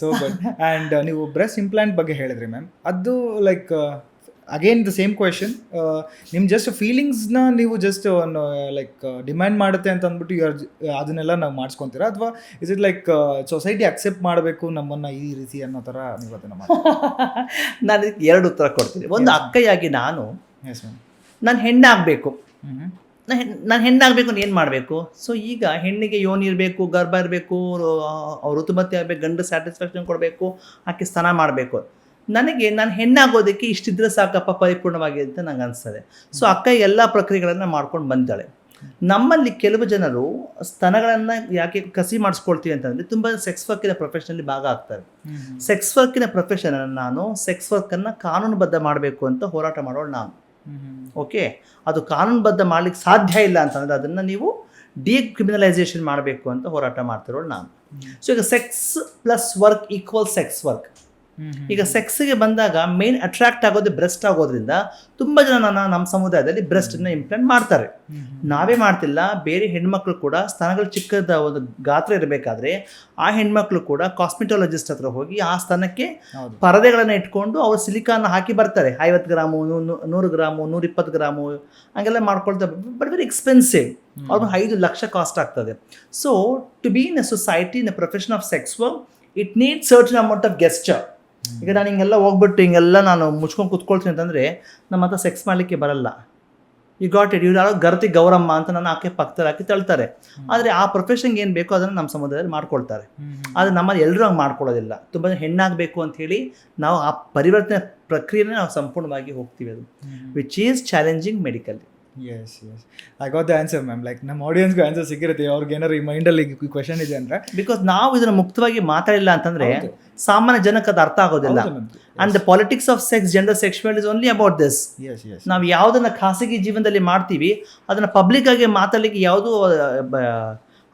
So good. ಆ್ಯಂಡ್ ನೀವು ಬ್ರೆಸ್ಟ್ ಇಂಪ್ಲಾಂಟ್ ಬಗ್ಗೆ ಹೇಳಿದ್ರಿ ಮ್ಯಾಮ್, ಅದು like again the same question. ನಿಮ್ಮ ಜಸ್ಟ್ ಫೀಲಿಂಗ್ಸ್ನ ನೀವು ಜಸ್ಟ್ ಒಂದು ಲೈಕ್ ಡಿಮ್ಯಾಂಡ್ ಮಾಡುತ್ತೆ ಅಂತ ಅಂದ್ಬಿಟ್ಟು ಅದನ್ನೆಲ್ಲ ನಾವು ಮಾಡಿಸ್ಕೊತೀರಾ, ಅಥವಾ is it like society accept ಮಾಡಬೇಕು ನಮ್ಮನ್ನು ಈ ರೀತಿ ಅನ್ನೋ ಥರ ನೀವು ಅದನ್ನು ಮಾಡಿ? ನಾನು ಇದಕ್ಕೆ ಎರಡು ಉತ್ತರ ಕೊಡ್ತೀನಿ. ಒಂದು, ಅಕ್ಕಯ್ಯಾಗಿ ನಾನು ಹೆಣ್ಣಾಗಬೇಕು, ನಾನು ಹೆಣ್ಣಾಗಬೇಕು, ಏನು ಮಾಡಬೇಕು? ಸೊ ಈಗ ಹೆಣ್ಣಿಗೆ ಯೋನಿ ಇರಬೇಕು, ಗರ್ಭ ಇರಬೇಕು, ಋತುಮತಿ ಆಗಬೇಕು, ಗಂಡು ಸ್ಯಾಟಿಸ್ಫ್ಯಾಕ್ಷನ್ ಕೊಡಬೇಕು, ಆಕೆ ಸ್ನಾನ ಮಾಡಬೇಕು. ನಾನು ಹೆಣ್ಣಾಗೋದಕ್ಕೆ ಇಷ್ಟಿದ್ರೆ ಸಾಕಪ್ಪ ಪರಿಪೂರ್ಣವಾಗಿ ಅಂತ ನಂಗೆ ಅನಿಸ್ತದೆ. ಸೊ ಅಕ್ಕ ಎಲ್ಲ ಪ್ರಕ್ರಿಯೆಗಳನ್ನು ಮಾಡ್ಕೊಂಡು ಬಂದಾಳೆ. ನಮ್ಮಲ್ಲಿ ಕೆಲವು ಜನರು ಸ್ತನಗಳನ್ನು ಯಾಕೆ ಕಸಿ ಮಾಡಿಸ್ಕೊಳ್ತೀವಿ ಅಂತಂದರೆ ತುಂಬ ಸೆಕ್ಸ್ ವರ್ಕಿನ ಪ್ರೊಫೆಷನಲ್ಲಿ ಭಾಗ ಆಗ್ತಾರೆ. ಸೆಕ್ಸ್ ವರ್ಕಿನ ಪ್ರೊಫೆಷನನ್ನು ನಾನು ಸೆಕ್ಸ್ ವರ್ಕನ್ನು ಕಾನೂನುಬದ್ಧ ಮಾಡಬೇಕು ಅಂತ ಹೋರಾಟ ಮಾಡೋಳು ನಾನು. ಓಕೆ, ಅದು ಕಾನೂನುಬದ್ಧ ಮಾಡಲಿಕ್ಕೆ ಸಾಧ್ಯ ಇಲ್ಲ ಅಂತಂದರೆ ಅದನ್ನು ನೀವು ಡಿಕ್ರಿಮಿನಲೈಸೇಷನ್ ಮಾಡಬೇಕು ಅಂತ ಹೋರಾಟ ಮಾಡ್ತಿರೋಳು ನಾನು. ಸೊ ಈಗ sex plus work equal sex work. ಈಗ ಸೆಕ್ಸ್ಗೆ ಬಂದಾಗ ಮೇನ್ ಅಟ್ರಾಕ್ಟ್ ಆಗೋದು ಬ್ರೆಸ್ಟ್ ಆಗೋದ್ರಿಂದ ತುಂಬ ಜನ ನಮ್ಮ ಸಮುದಾಯದಲ್ಲಿ ಬ್ರೆಸ್ಟನ್ನು ಇಂಪ್ಲಾಂಟ್ ಮಾಡ್ತಾರೆ. ನಾವೇ ಮಾಡ್ತಿಲ್ಲ, ಬೇರೆ ಹೆಣ್ಮಕ್ಳು ಕೂಡ ಸ್ತನಗಳು ಚಿಕ್ಕದ ಒಂದು ಗಾತ್ರ ಇರಬೇಕಾದ್ರೆ ಆ ಹೆಣ್ಮಕ್ಳು ಕೂಡ ಕಾಸ್ಮೆಟಾಲಜಿಸ್ಟ್ ಹತ್ರ ಹೋಗಿ ಆ ಸ್ತನಕ್ಕೆ ಪರದೆಗಳನ್ನು ಇಟ್ಕೊಂಡು ಅವ್ರು ಸಿಲಿಕಾನ್ ಹಾಕಿ ಬರ್ತಾರೆ. 50 ಗ್ರಾಮು, 100 ಗ್ರಾಮು, 120 ಗ್ರಾಮು ಹಂಗೆಲ್ಲ ಮಾಡ್ಕೊಳ್ತಾರೆ. But very expensive. ಅವ್ರಿಗೆ 5 ಲಕ್ಷ ಕಾಸ್ಟ್ ಆಗ್ತದೆ. So to be in a society, in a profession of sex work, it needs certain amount of gesture. ಈಗ ನಾನು ಹಿಂಗೆಲ್ಲ ಹೋಗ್ಬಿಟ್ಟು ಹಿಂಗೆಲ್ಲ ನಾನು ಮುಚ್ಕೊಂಡು ಕೂತ್ಕೊಳ್ತೀನಿ ಅಂತಂದರೆ ನಮ್ಮ ಹತ್ರ ಸೆಕ್ಸ್ ಮಾಡಲಿಕ್ಕೆ ಬರಲ್ಲ. You got it. ಇವ್ರು ಯಾರೋ ಗರ್ತಿ ಗೌರಮ್ಮ ಅಂತ ನಾನು ಆಕೆ ಪಕ್ಕದಲ್ಲಿ ಹಾಕಿ ತಳ್ತಾರೆ. ಆದರೆ ಆ ಪ್ರೊಫೆಷನ್ಗೆ ಏನು ಬೇಕೋ ಅದನ್ನು ನಮ್ಮ ಸಮುದಾಯದಲ್ಲಿ ಮಾಡ್ಕೊಳ್ತಾರೆ. ಆದರೆ ನಮ್ಮಲ್ಲಿ ಎಲ್ಲರೂ ಹಂಗೆ ಮಾಡ್ಕೊಳ್ಳೋದಿಲ್ಲ. ತುಂಬ ಹೆಣ್ಣಾಗಬೇಕು ಅಂತ ಹೇಳಿ ನಾವು ಆ ಪರಿವರ್ತನೆ ಪ್ರಕ್ರಿಯೆನೇ ನಾವು ಸಂಪೂರ್ಣವಾಗಿ ಹೋಗ್ತೀವಿ. ಅದು which is challenging medically. Yes I got the answer ma'am. Like ನಮ್ಮ ಆಡಿಯನ್ಸ್ಗೂ ಆನ್ಸರ್ ಸಿಗಿರುತ್ತೆ, ಅವ್ರಿಗೆ ಏನಾರು ಈ ಮೈಂಡಲ್ಲಿ ಕ್ವೆಶನ್ ಇದೆ ಅಂದರೆ. ಬಿಕಾಸ್ ನಾವು ಇದನ್ನು ಮುಕ್ತವಾಗಿ ಮಾತಾಡಿಲ್ಲ ಅಂತಂದರೆ ಸಾಮಾನ್ಯ ಜನಕ್ಕೆ ಅದು ಅರ್ಥ ಆಗೋದಿಲ್ಲ. And the politics of sex, gender, sexual is only about this. ನಾವು ಯಾವುದನ್ನು ಖಾಸಗಿ ಜೀವನದಲ್ಲಿ ಮಾಡ್ತೀವಿ ಅದನ್ನು ಪಬ್ಲಿಕ್ ಆಗಿ ಮಾತಾಡಲಿಕ್ಕೆ ಯಾವುದೂ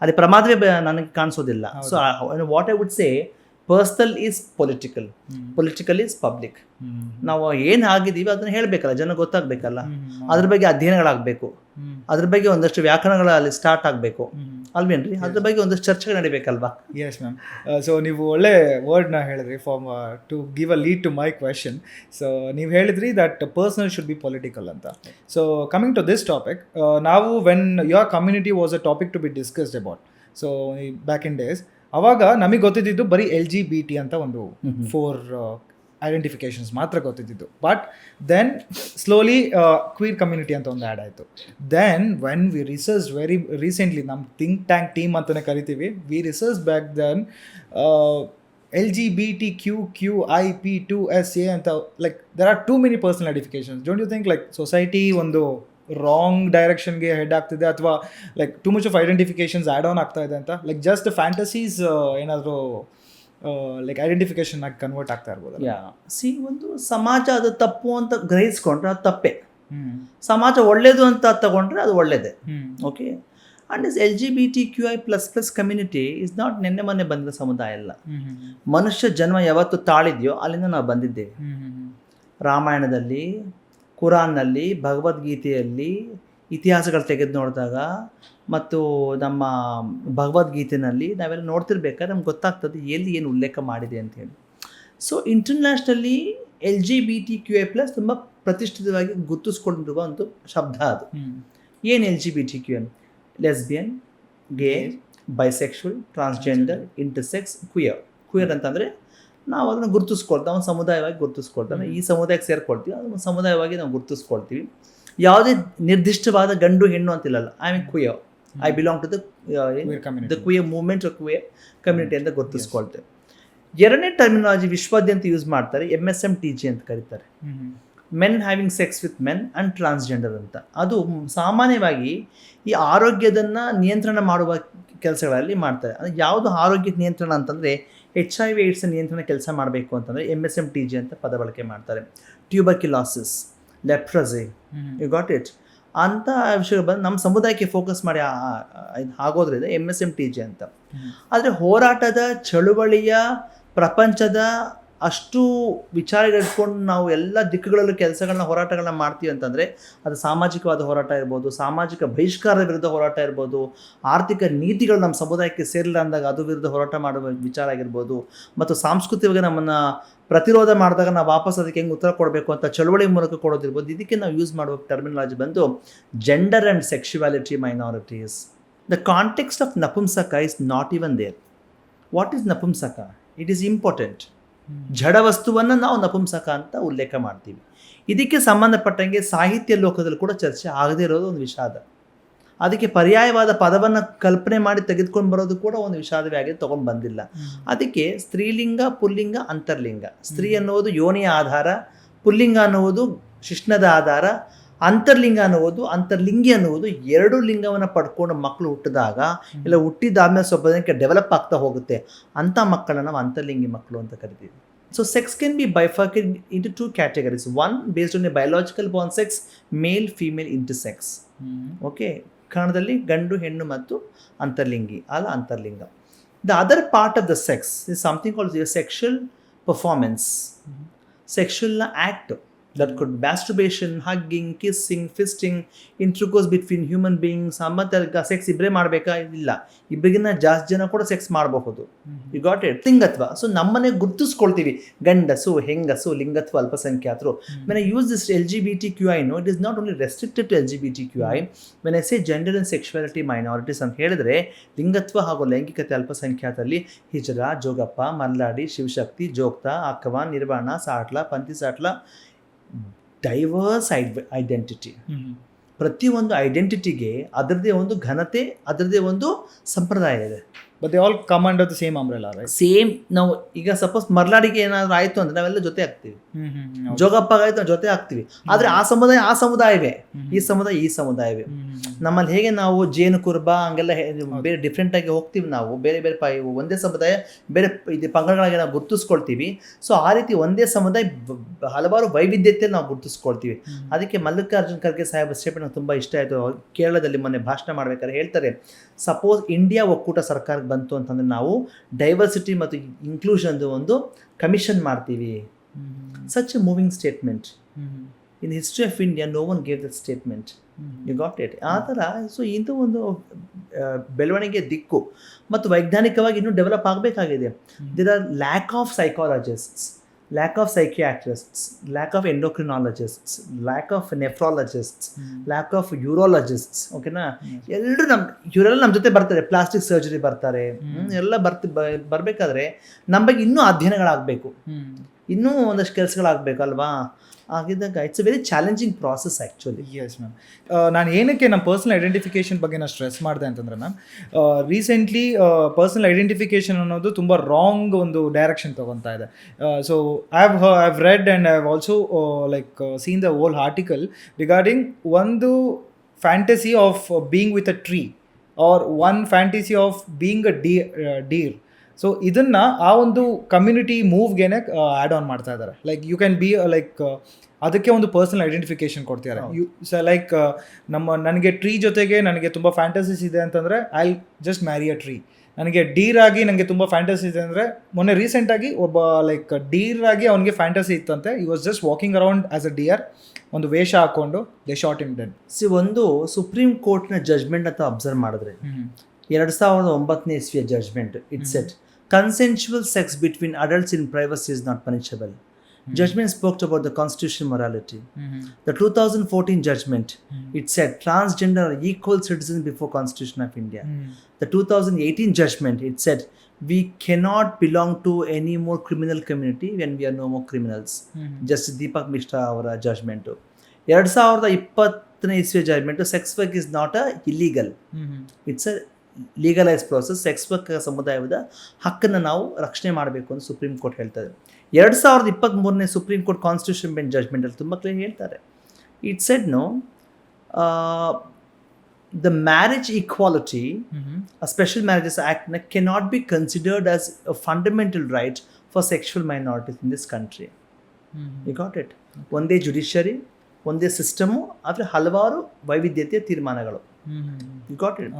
ಅದೇ ಪ್ರಮಾದವೇ ನನಗೆ ಕಾಣಿಸೋದಿಲ್ಲ. So what I would say, personal is political, political is public. ನಾವು ಏನು ಆಗಿದ್ದೀವಿ ಅದನ್ನು ಹೇಳಬೇಕಲ್ಲ, ಜನ ಗೊತ್ತಾಗಬೇಕಲ್ಲ, ಅದ್ರ ಬಗ್ಗೆ ಅಧ್ಯಯನಗಳಾಗಬೇಕು, ಅದ್ರ ಬಗ್ಗೆ ಒಂದಷ್ಟು ವ್ಯಾಕರಣಗಳಲ್ಲಿ ಸ್ಟಾರ್ಟ್ ಆಗಬೇಕು ಅಲ್ವೇನ್ರಿ, ಅದ್ರ ಬಗ್ಗೆ ಒಂದಷ್ಟು ಚರ್ಚೆಗಳು ನಡಿಬೇಕಲ್ವಾ. Yes ma'am. ಸೊ ನೀವು ಒಳ್ಳೆ ವರ್ಡ್ನ ಹೇಳಿದ್ರಿ for to give a lead to my question. So ನೀವು ಹೇಳಿದ್ರಿ that personal should be political ಅಂತ. So coming to this topic, ನಾವು when your community was a topic to be discussed about, so back in days ಅವಾಗ ನಮಗೆ ಗೊತ್ತಿದ್ದು ಬರೀ LGBT ಅಂತ ಒಂದು 4 ಐಡೆಂಟಿಫಿಕೇಶನ್ಸ್ ಮಾತ್ರ ಗೊತ್ತಿದ್ದು. But then slowly queer community ಅಂತ ಒಂದು ಆ್ಯಡ್ ಆಯಿತು. Then when we research very recently, ನಮ್ಮ ಥಿಂಕ್ ಟ್ಯಾಂಕ್ ಟೀಮ್ ಅಂತಲೇ ಕರಿತೀವಿ, we research back then LGBTQQIP2SA ಅಂತ, like there are too many personal identifications. Don't you think like society ಒಂದು wrong ಡೈರೆಕ್ಷನ್ಗೆ head ಆಗ್ತಿದೆ ಅಥವಾ like too much of identifications add on ಆಗ್ತಾ ಇದೆ ಅಂತ, ಲೈಕ್ ಜಸ್ಟ್ ಫ್ಯಾಂಟಸೀಸ್ ಏನಾದರೂ ಲೈಕ್ ಐಡೆಂಟಿಫಿಕೇಶನ್ ಆಗಿ ಕನ್ವರ್ಟ್ ಆಗ್ತಾ ಇರ್ಬೋದು. ಒಂದು ಸಮಾಜ ಅದು ತಪ್ಪು ಅಂತ ಗ್ರಹಿಸ್ಕೊಂಡ್ರೆ ಅದು ತಪ್ಪೇ, ಸಮಾಜ ಒಳ್ಳೇದು ಅಂತ ತಗೊಂಡ್ರೆ ಅದು ಒಳ್ಳೇದೇ. Okay, and is LGBTQI++ community is not ನೆನ್ನೆ ಮೊನ್ನೆ ಬಂದಿರೋ ಸಮುದಾಯ ಅಲ್ಲ. ಮನುಷ್ಯ ಜನ್ಮ ಯಾವತ್ತು ತಾಳಿದೆಯೋ ಅಲ್ಲಿಂದ ನಾವು ಬಂದಿದ್ದೇವೆ. ರಾಮಾಯಣದಲ್ಲಿ, ಕುರಾನ್ನಲ್ಲಿ, ಭಗವದ್ಗೀತೆಯಲ್ಲಿ ಇತಿಹಾಸಗಳು ತೆಗೆದು ನೋಡಿದಾಗ ಮತ್ತು ನಮ್ಮ ಭಗವದ್ಗೀತೆಯಲ್ಲಿ ನಾವೆಲ್ಲ ನೋಡ್ತಿರ್ಬೇಕಾದ್ರೆ ನಮ್ಗೆ ಗೊತ್ತಾಗ್ತದೆ ಎಲ್ಲಿ ಏನು ಉಲ್ಲೇಖ ಮಾಡಿದೆ ಅಂತೇಳಿ. ಸೊ ಇಂಟರ್ನ್ಯಾಷನಲಿ LGBTQI+ ತುಂಬ ಪ್ರತಿಷ್ಠಿತವಾಗಿ ಗುರುತಿಸ್ಕೊಂಡಿರುವ ಒಂದು ಶಬ್ದ ಅದು. ಏನು LGBTQI? ಲೆಸ್ಬಿಯನ್, ಗೇ, ಬೈಸೆಕ್ಷುವಲ್, ಟ್ರಾನ್ಸ್ಜೆಂಡರ್, ಇಂಟರ್ಸೆಕ್ಸ್, ಕ್ವಿಯರ್ ಅಂತಂದರೆ ನಾವು ಅದನ್ನು ಗುರುತಿಸ್ಕೊಳ್ತೀವಿ, ಒಂದು ಸಮುದಾಯವಾಗಿ ಗುರುತಿಸ್ಕೊಳ್ತಾನೆ. ಈ ಸಮುದಾಯಕ್ಕೆ ಸೇರ್ಕೊಳ್ತೀವಿ, ಅದನ್ನು ಸಮುದಾಯವಾಗಿ ನಾವು ಗುರುತಿಸ್ಕೊಳ್ತೀವಿ. ಯಾವುದೇ ನಿರ್ದಿಷ್ಟವಾದ ಗಂಡು ಹೆಣ್ಣು ಅಂತಿಲ್ಲಲ್ಲ. I mean queer, I belong to the queer movement of queer community ಅಂತ ಗುರುತಿಸ್ಕೊಳ್ತೇವೆ. ಎರಡನೇ ಟರ್ಮಿನಾಲಜಿ ವಿಶ್ವಾದ್ಯಂತ ಯೂಸ್ ಮಾಡ್ತಾರೆ, MSMTG ಅಂತ ಕರೀತಾರೆ, men having sex with men and transgender ಅಂತ. ಅದು ಸಾಮಾನ್ಯವಾಗಿ ಈ ಆರೋಗ್ಯದನ್ನು ನಿಯಂತ್ರಣ ಮಾಡುವ ಕೆಲಸಗಳಲ್ಲಿ ಮಾಡ್ತಾರೆ. ಅದು ಯಾವುದು ಆರೋಗ್ಯ ನಿಯಂತ್ರಣ ಅಂತಂದರೆ HIV AIDS ನಿಯಂತ್ರಣ ಕೆಲಸ ಮಾಡಬೇಕು ಅಂತಂದರೆ MSMTG ಅಂತ ಪದ ಬಳಕೆ ಮಾಡ್ತಾರೆ. Tuberculosis, leprosy, you got it ಅಂತ ವಿಷಯ ಬಂದು ನಮ್ಮ ಸಮುದಾಯಕ್ಕೆ ಫೋಕಸ್ ಮಾಡಿ ಆಗೋದ್ರಿಂದ MSMTG ಅಂತ. ಆದರೆ ಹೋರಾಟದ ಚಳುವಳಿಯ ಪ್ರಪಂಚದ ಅಷ್ಟು ವಿಚಾರಗಳು ಇಟ್ಕೊಂಡು ನಾವು ಎಲ್ಲ ದಿಕ್ಕುಗಳಲ್ಲೂ ಕೆಲಸಗಳನ್ನ ಹೋರಾಟಗಳನ್ನ ಮಾಡ್ತೀವಿ ಅಂತಂದರೆ ಅದು ಸಾಮಾಜಿಕವಾದ ಹೋರಾಟ ಇರ್ಬೋದು, ಸಾಮಾಜಿಕ ಬಹಿಷ್ಕಾರದ ವಿರುದ್ಧ ಹೋರಾಟ ಇರ್ಬೋದು, ಆರ್ಥಿಕ ನೀತಿಗಳು ನಮ್ಮ ಸಮುದಾಯಕ್ಕೆ ಸೇರಿಲ್ಲ ಅಂದಾಗ ಅದು ವಿರುದ್ಧ ಹೋರಾಟ ಮಾಡುವ ವಿಚಾರ ಆಗಿರ್ಬೋದು, ಮತ್ತು ಸಾಂಸ್ಕೃತಿಕವಾಗಿ ನಮ್ಮನ್ನು ಪ್ರತಿರೋಧ ಮಾಡಿದಾಗ ನಾವು ವಾಪಸ್ ಅದಕ್ಕೆ ಹೆಂಗೆ ಉತ್ತರ ಕೊಡಬೇಕು ಅಂತ ಚಳುವಳಿ ಮೂಲಕ ಕೊಡೋದಿರ್ಬೋದು. ಇದಕ್ಕೆ ನಾವು ಯೂಸ್ ಮಾಡುವ ಟರ್ಮಿನಾಲಜಿ ಬಂದು gender and sexuality minorities. The context of ನಪುಂಸಕ is not even there. What is ನಪುಂಸಕ? It is important. ಜಡ ವಸ್ತುವನ್ನು ನಾವು ನಪುಂಸಕ ಅಂತ ಉಲ್ಲೇಖ ಮಾಡ್ತೀವಿ. ಇದಕ್ಕೆ ಸಂಬಂಧಪಟ್ಟಂಗೆ ಸಾಹಿತ್ಯ ಲೋಕದಲ್ಲಿ ಕೂಡ ಚರ್ಚೆ ಆಗದೇ ಇರೋದು ಒಂದು ವಿಷಾದ. ಅದಕ್ಕೆ ಪರ್ಯಾಯವಾದ ಪದವನ್ನು ಕಲ್ಪನೆ ಮಾಡಿ ತೆಗೆದುಕೊಂಡು ಬರೋದು ಕೂಡ ಒಂದು ವಿಷಾದವೇ ಆಗಿದೆ, ತೊಗೊಂಡು ಬಂದಿಲ್ಲ. ಅದಕ್ಕೆ ಸ್ತ್ರೀಲಿಂಗ, ಪುಲ್ಲಿಂಗ, ಅಂತರ್ಲಿಂಗ. ಸ್ತ್ರೀ ಅನ್ನುವುದು ಯೋನಿಯ ಆಧಾರ, ಪುಲ್ಲಿಂಗ ಅನ್ನುವುದು ಶಿಶ್ನದ ಆಧಾರ, ಅಂತರ್ಲಿಂಗ ಅನ್ನುವುದು, ಅಂತರ್ಲಿಂಗಿ ಅನ್ನುವುದು ಎರಡು ಲಿಂಗವನ್ನು ಪಡ್ಕೊಂಡು ಮಕ್ಕಳು ಹುಟ್ಟಿದಾಗ ಇಲ್ಲ ಹುಟ್ಟಿದಾದ್ಮೇಲೆ ಸ್ವಲ್ಪ ಜನಕ್ಕೆ ಡೆವಲಪ್ ಆಗ್ತಾ ಹೋಗುತ್ತೆ, ಅಂಥ ಮಕ್ಕಳನ್ನು ನಾವು ಅಂತರ್ಲಿಂಗಿ ಮಕ್ಕಳು ಅಂತ ಕರಿತೀವಿ. So sex can be bifurcated into 2 categories. One based on a biological born sex, male female intersex. Okay, ಕನ್ನಡದಲ್ಲಿ ಗಂಡು ಹೆಣ್ಣು ಮತ್ತು ಅಂತರ್ಲಿಂಗಿ ಅಲ್ಲ ಅಂತರ್ಲಿಂಗ. The other part of the sex is something called sexual performance, ಸೆಕ್ಷುವಲ್ನ act. That could masturbation, hugging, kissing, fisting, intercourse between human beings. ಮತ್ತು sex ಇಬ್ಬರೇ ಮಾಡಬೇಕಾ? ಇಲ್ಲ, ಇಬ್ಬರಿಗಿನ್ನ ಜಾಸ್ತಿ ಜನ ಕೂಡ ಸೆಕ್ಸ್ ಮಾಡಬಹುದು. You got it. ಲಿಂಗತ್ವ. ಸೊ ನಮ್ಮನ್ನೇ ಗುರುತಿಸ್ಕೊಳ್ತೀವಿ, ಗಂಡಸು, ಹೆಂಗಸು, ಲಿಂಗತ್ವ, ಅಲ್ಪಸಂಖ್ಯಾತರು. When I use this LGBTQI, no, it is not only restricted to LGBTQI. When I say gender and sexuality minorities ಅಂತ ಹೇಳಿದ್ರೆ ಲಿಂಗತ್ವ ಹಾಗೂ ಲೈಂಗಿಕತೆ ಅಲ್ಪಸಂಖ್ಯಾತರಲ್ಲಿ ಹಿಜರಾ, ಜೋಗಪ್ಪ, ಮಲ್ಲಾಡಿ, ಶಿವಶಕ್ತಿ, ಜೋಗ್ತಾ, ಅಕ್ಕವ, ನಿರ್ವಾಣ, ಸಾಟ್ಲ, ಪಂತಿ ಸಾಟ್ಲ, ಡೈವರ್ಸ್ ಐಡೆಂಟಿಟಿ. ಪ್ರತಿಯೊಂದು ಐಡೆಂಟಿಟಿಗೆ ಅದರದೇ ಒಂದು ಘನತೆ, ಅದರದೇ ಒಂದು ಸಂಪ್ರದಾಯ ಇದೆ. But they all come under the same umbrella, right? Same. ನಾವು ಈಗ ಸಪೋಸ್ ಮರ್ಲಾಡಿಗೆ ಏನಾದರೂ ಆಯಿತು ಅಂದರೆ ನಾವೆಲ್ಲ ಜೊತೆ ಆಗ್ತೀವಿ, ಜೋಗಪ್ಪ ಆಯಿತು ನಾವು ಜೊತೆ ಆಗ್ತೀವಿ. ಆದರೆ ಆ ಸಮುದಾಯವೇ, ಈ ಸಮುದಾಯವೇ. ನಮ್ಮಲ್ಲಿ ಹೇಗೆ ನಾವು ಜೇನು ಕುರುಬ ಹಂಗೆಲ್ಲ ಬೇರೆ ಡಿಫ್ರೆಂಟಾಗಿ ಹೋಗ್ತೀವಿ, ನಾವು ಬೇರೆ ಬೇರೆ ಒಂದೇ ಸಮುದಾಯ ಬೇರೆ ಇದು ಪಂಗಡಗಳಾಗಿ ನಾವು ಗುರುತಿಸ್ಕೊಳ್ತೀವಿ. ಸೊ ಆ ರೀತಿ ಒಂದೇ ಸಮುದಾಯ ಹಲವಾರು ವೈವಿಧ್ಯತೆಯಲ್ಲಿ ನಾವು ಗುರುತಿಸ್ಕೊಳ್ತೀವಿ. ಅದಕ್ಕೆ ಮಲ್ಲಿಕಾರ್ಜುನ್ ಖರ್ಗೆ ಸಾಹೇಬ್ ಸ್ಟೇಟ್ಮೆಂಟ್ ತುಂಬ ಇಷ್ಟ ಆಯಿತು. ಕೇರಳದಲ್ಲಿ ಮೊನ್ನೆ ಭಾಷಣ ಮಾಡ್ಬೇಕಾದ್ರೆ ಹೇಳ್ತಾರೆ, ಸಪೋಸ್ ಇಂಡಿಯಾ ಒಕ್ಕೂಟ ಸರ್ಕಾರಕ್ಕೆ ಬಂತು ಅಂತಂದರೆ ನಾವು ಡೈವರ್ಸಿಟಿ ಮತ್ತು ಇನ್ಕ್ಲೂಷನ್ದು ಒಂದು ಕಮಿಷನ್ ಮಾಡ್ತೀವಿ. Such a moving statement. In history of India no one gave that statement. You got it. ಆ ಥರ. ಸೊ ಇಂಥ ಒಂದು ಬೆಳವಣಿಗೆ ದಿಕ್ಕು ಮತ್ತು ವೈಜ್ಞಾನಿಕವಾಗಿ ಇನ್ನೂ ಡೆವಲಪ್ ಆಗಬೇಕಾಗಿದೆ. There are lack of psychologists, lack of psychiatrists, lack of endocrinologists, lack of nephrologists, lack of urologists. ಓಕೆನಾ? ಇವರೆಲ್ಲ ನಮ್ಮ ಜೊತೆ ಬರ್ತಾರೆ. ಪ್ಲಾಸ್ಟಿಕ್ ಸರ್ಜರಿ ಬರ್ತಾರೆ, ಎಲ್ಲ ಬರಬೇಕಾದ್ರೆ ನಮ್ಮ ಬಗ್ಗೆ ಇನ್ನೂ ಅಧ್ಯಯನಗಳಾಗಬೇಕು. ಇನ್ನೂ ಒಂದಷ್ಟು ಕೆಲಸಗಳಾಗಬೇಕಲ್ವಾ, ಆಗಿದ್ದಾಗ it's a very challenging process actually. Yes ma'am. ನಾನು ಏನಕ್ಕೆ ನಮ್ಮ ಪರ್ಸನಲ್ ಐಡೆಂಟಿಫಿಕೇಷನ್ ಬಗ್ಗೆ ನಾನು ಸ್ಟ್ರೆಸ್ ಮಾಡಿದೆ ಅಂತಂದರೆ ಮ್ಯಾಮ್, ರೀಸೆಂಟ್ಲಿ ಪರ್ಸನಲ್ ಐಡೆಂಟಿಫಿಕೇಷನ್ ಅನ್ನೋದು ತುಂಬ ರಾಂಗ್ ಒಂದು ಡೈರೆಕ್ಷನ್ ತೊಗೊತಾ ಇದೆ. So I've read and I have also like seen the whole article regarding ಒಂದು fantasy of being with a tree or one fantasy of being a deer. So ಇದನ್ನು ಆ ಒಂದು community ಮೂವ್ಗೆನೆ ಆ್ಯಡ್ ಆನ್ ಮಾಡ್ತಾ ಇದ್ದಾರೆ. Like you can be like ಅದಕ್ಕೆ ಒಂದು personal identification ಕೊಡ್ತಿದ್ದಾರೆ. ಲೈಕ್ ನನಗೆ ಟ್ರೀ ಜೊತೆಗೆ ನನಗೆ ತುಂಬ ಫ್ಯಾಂಟಸೀಸ್ ಇದೆ ಅಂತಂದರೆ I just marry a tree. ನನಗೆ ಡೀರ್ ಆಗಿ ನನಗೆ ತುಂಬ ಫ್ಯಾಂಟಸಿ ಇದೆ ಅಂದರೆ, ಮೊನ್ನೆ ರೀಸೆಂಟಾಗಿ ಒಬ್ಬ ಲೈಕ್ ಡೀರ್ ಆಗಿ ಅವನಿಗೆ ಫ್ಯಾಂಟಸಿ ಇತ್ತಂತೆ. He was just walking around as a deer, ಒಂದು ವೇಷ ಹಾಕ್ಕೊಂಡು ದೇ ಶಾಟ್ ಹಿಮ್ ಡೆಡ್. ಒಂದು ಸುಪ್ರೀಂ ಕೋರ್ಟ್ನ ಜಜ್ಮೆಂಟ್ ಅಂತ ಅಬ್ಸರ್ವ್ ಮಾಡಿದ್ರೆ 2009 ಇಸ್ವಿಯ judgment, it set consensual sex between adults in privacy is not punishable. Judgment spoke about the constitutional morality. The 2014 judgment, it said transgender are equal citizens before Constitution of India. The 2018 judgment, it said we cannot belong to any more criminal community when we are no more criminals. Justice Deepak Mishra ಅವರ judgment. 2020 ಇಸ್ವಿಯ judgment, sex work is not a illegal. It's a legalise process. Sex work ಸಮುದಾಯದ ಹಕ್ಕನ್ನು ನಾವು ರಕ್ಷಣೆ ಮಾಡಬೇಕು ಅಂತ supreme court ಹೇಳ್ತಾರೆ. 2023 supreme court constitution bench ಜಜ್ಮೆಂಟಲ್ಲಿ ತುಂಬ ಕ್ಲಿಯರ್ ಹೇಳ್ತಾರೆ. It said no the marriage equality, special marriages ಆ್ಯಕ್ಟ್ನ cannot be considered as a fundamental right for sexual minorities in this country. You got it. ಒಂದೇ judiciary, ಒಂದೇ system, ಆದರೆ ಹಲವಾರು ವೈವಿಧ್ಯತೆಯ ತೀರ್ಮಾನಗಳು. You got it.